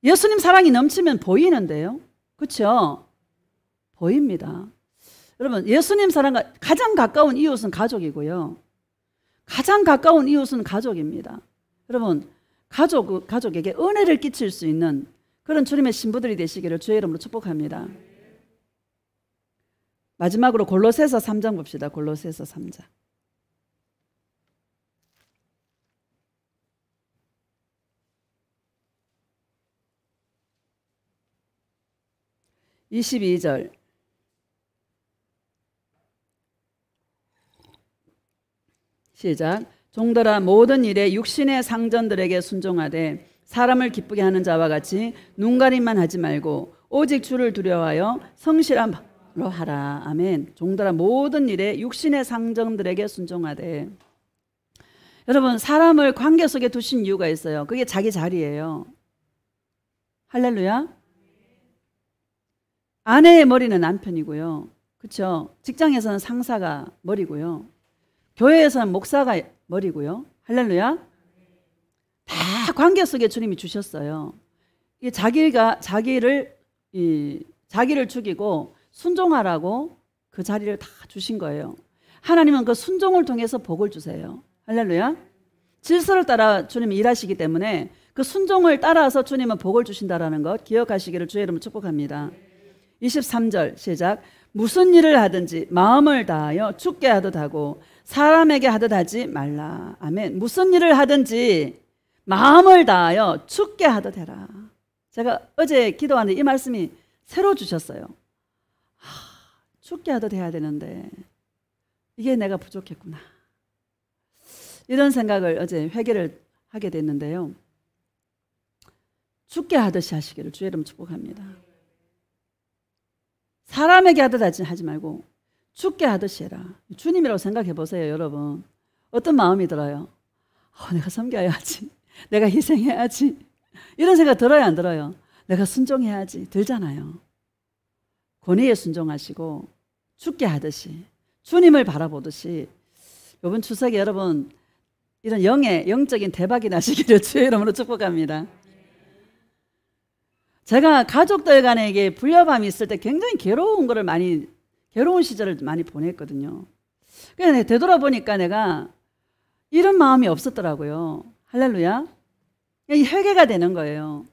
예수님 사랑이 넘치면 보이는데요. 그렇죠? 보입니다. 여러분 예수님 사랑과 가장 가까운 이웃은 가족이고요. 가장 가까운 이웃은 가족입니다. 여러분 가족에게 은혜를 끼칠 수 있는 그런 주님의 신부들이 되시기를 주의 이름으로 축복합니다. 마지막으로 골로새서 3장 봅시다. 골로새서 3장. (22절) 시작. 종들아 모든 일에 육신의 상전들에게 순종하되 사람을 기쁘게 하는 자와 같이 눈가림만 하지 말고 오직 주를 두려워하여 성실함으로 하라. 아멘. 종들아 모든 일에 육신의 상전들에게 순종하되. 여러분 사람을 관계 속에 두신 이유가 있어요. 그게 자기 자리예요. 할렐루야. 아내의 머리는 남편이고요. 그렇죠? 직장에서는 상사가 머리고요. 교회에서는 목사가 머리고요. 할렐루야. 다 관계 속에 주님이 주셨어요. 이 자기를 죽이고 순종하라고 그 자리를 다 주신 거예요. 하나님은 그 순종을 통해서 복을 주세요. 할렐루야. 질서를 따라 주님이 일하시기 때문에 그 순종을 따라서 주님은 복을 주신다라는 것 기억하시기를 주의 이름으로 축복합니다. 23절 시작. 무슨 일을 하든지 마음을 다하여 주께 하듯 하고 사람에게 하듯 하지 말라. 아멘. 무슨 일을 하든지 마음을 다하여 주께 하듯 해라. 제가 어제 기도하는데 이 말씀이 새로 주셨어요. 주께 하듯 해야 되는데 이게 내가 부족했구나. 이런 생각을 어제 회개를 하게 됐는데요. 주께 하듯이 하시기를 주의 이름 축복합니다. 사람에게 하듯 하지 말고 주께 하듯이 해라. 주님이라고 생각해 보세요, 여러분. 어떤 마음이 들어요? 내가 섬겨야지. 내가 희생해야지. 이런 생각 들어요, 안 들어요? 내가 순종해야지. 들잖아요. 권위에 순종하시고 주께 하듯이 주님을 바라보듯이 이번 추석에 여러분 이런 영적인 대박이 나시기를 주의 이름으로 축복합니다. 제가 가족들 간에 이게 불협함이 있을 때 굉장히 괴로운 시절을 많이 보냈거든요. 그래서 되돌아보니까 내가 이런 마음이 없었더라고요. 할렐루야. 이 회개가 되는 거예요.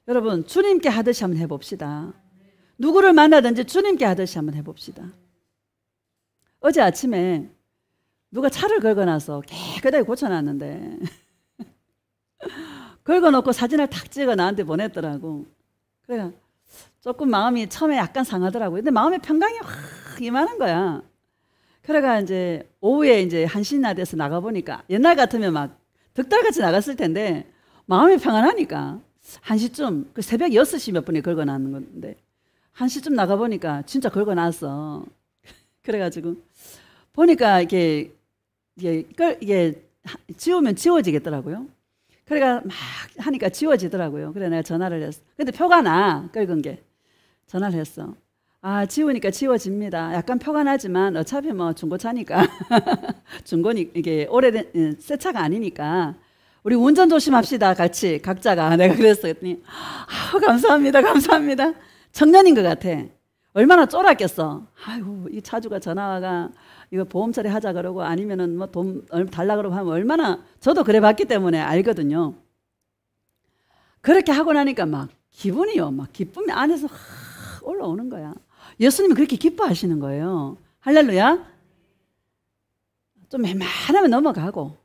여러분 주님께 하듯이 한번 해봅시다. 누구를 만나든지 주님께 하듯이 한번 해봅시다. 어제 아침에 누가 차를 긁어놔서 깨끗하게 고쳐놨는데 긁어놓고 사진을 탁 찍어 나한테 보냈더라고. 그래 조금 마음이 처음에 약간 상하더라고요. 근데 마음의 평강이 확 임하는 거야. 그래가 이제 오후에 이제 1시나 돼서 나가보니까 옛날 같으면 막 득달같이 나갔을 텐데 마음이 평안하니까 1시쯤 그 새벽 6시 몇 분에 긁어놨는 건데 1시쯤 나가보니까 진짜 긁어놨어. 그래가지고 보니까 이게 지우면 지워지겠더라고요. 그래가 막 하니까 지워지더라고요. 그래 내가 전화를 했어. 근데 표가 나 긁은 게. 전화를 했어. 지우니까 지워집니다. 약간 표가 나지만 어차피 뭐 중고차니까 중고니 이게 오래된 새 차가 아니니까 우리 운전 조심합시다. 같이 각자가. 내가 그랬어. 그랬더니 감사합니다. 감사합니다. 청년인 것 같아. 얼마나 쫄았겠어. 아이고 이 차주가 전화가 이거 보험 처리하자 그러고 아니면은 뭐 돈 달라 그러고 하면 얼마나 저도 그래 봤기 때문에 알거든요. 그렇게 하고 나니까 막 기분이요. 막 기쁨이 안에서 확 올라오는 거야. 예수님이 그렇게 기뻐하시는 거예요. 할렐루야. 좀 웬만하면 넘어가고.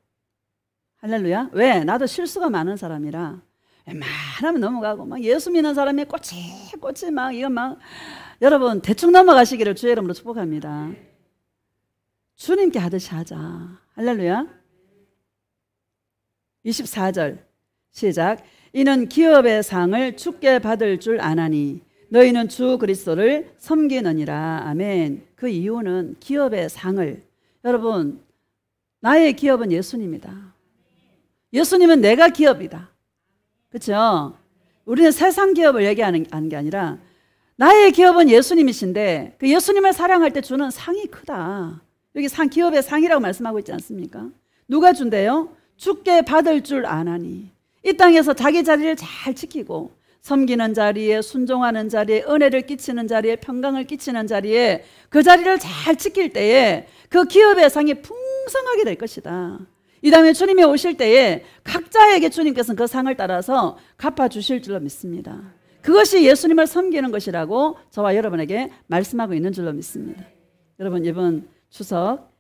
할렐루야. 왜? 나도 실수가 많은 사람이라 웬만하면 넘어가고 막 예수 믿는 사람이 꼬치 막 이거 막 여러분 대충 넘어가시기를 주의 이름으로 축복합니다. 주님께 하듯이 하자. 할렐루야. 24절 시작. 이는 기업의 상을 주께 받을 줄 아나니 너희는 주 그리스도를 섬기느니라. 아멘. 그 이유는 기업의 상을 여러분 나의 기업은 예수님이다. 예수님은 내가 기업이다. 그렇죠? 우리는 세상 기업을 얘기하는 게 아니라 나의 기업은 예수님이신데 그 예수님을 사랑할 때 주는 상이 크다. 여기 기업의 상이라고 말씀하고 있지 않습니까? 누가 준대요? 주께 받을 줄 아나니. 이 땅에서 자기 자리를 잘 지키고 섬기는 자리에 순종하는 자리에 은혜를 끼치는 자리에 평강을 끼치는 자리에 그 자리를 잘 지킬 때에 그 기업의 상이 풍성하게 될 것이다. 이 다음에 주님이 오실 때에 각자에게 주님께서는 그 상을 따라서 갚아주실 줄로 믿습니다. 그것이 예수님을 섬기는 것이라고 저와 여러분에게 말씀하고 있는 줄로 믿습니다. 여러분 이번 추석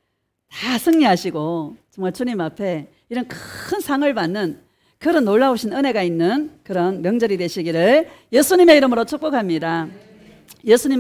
다 승리하시고 정말 주님 앞에 이런 큰 상을 받는 그런 놀라우신 은혜가 있는 그런 명절이 되시기를 예수님의 이름으로 축복합니다. 예수님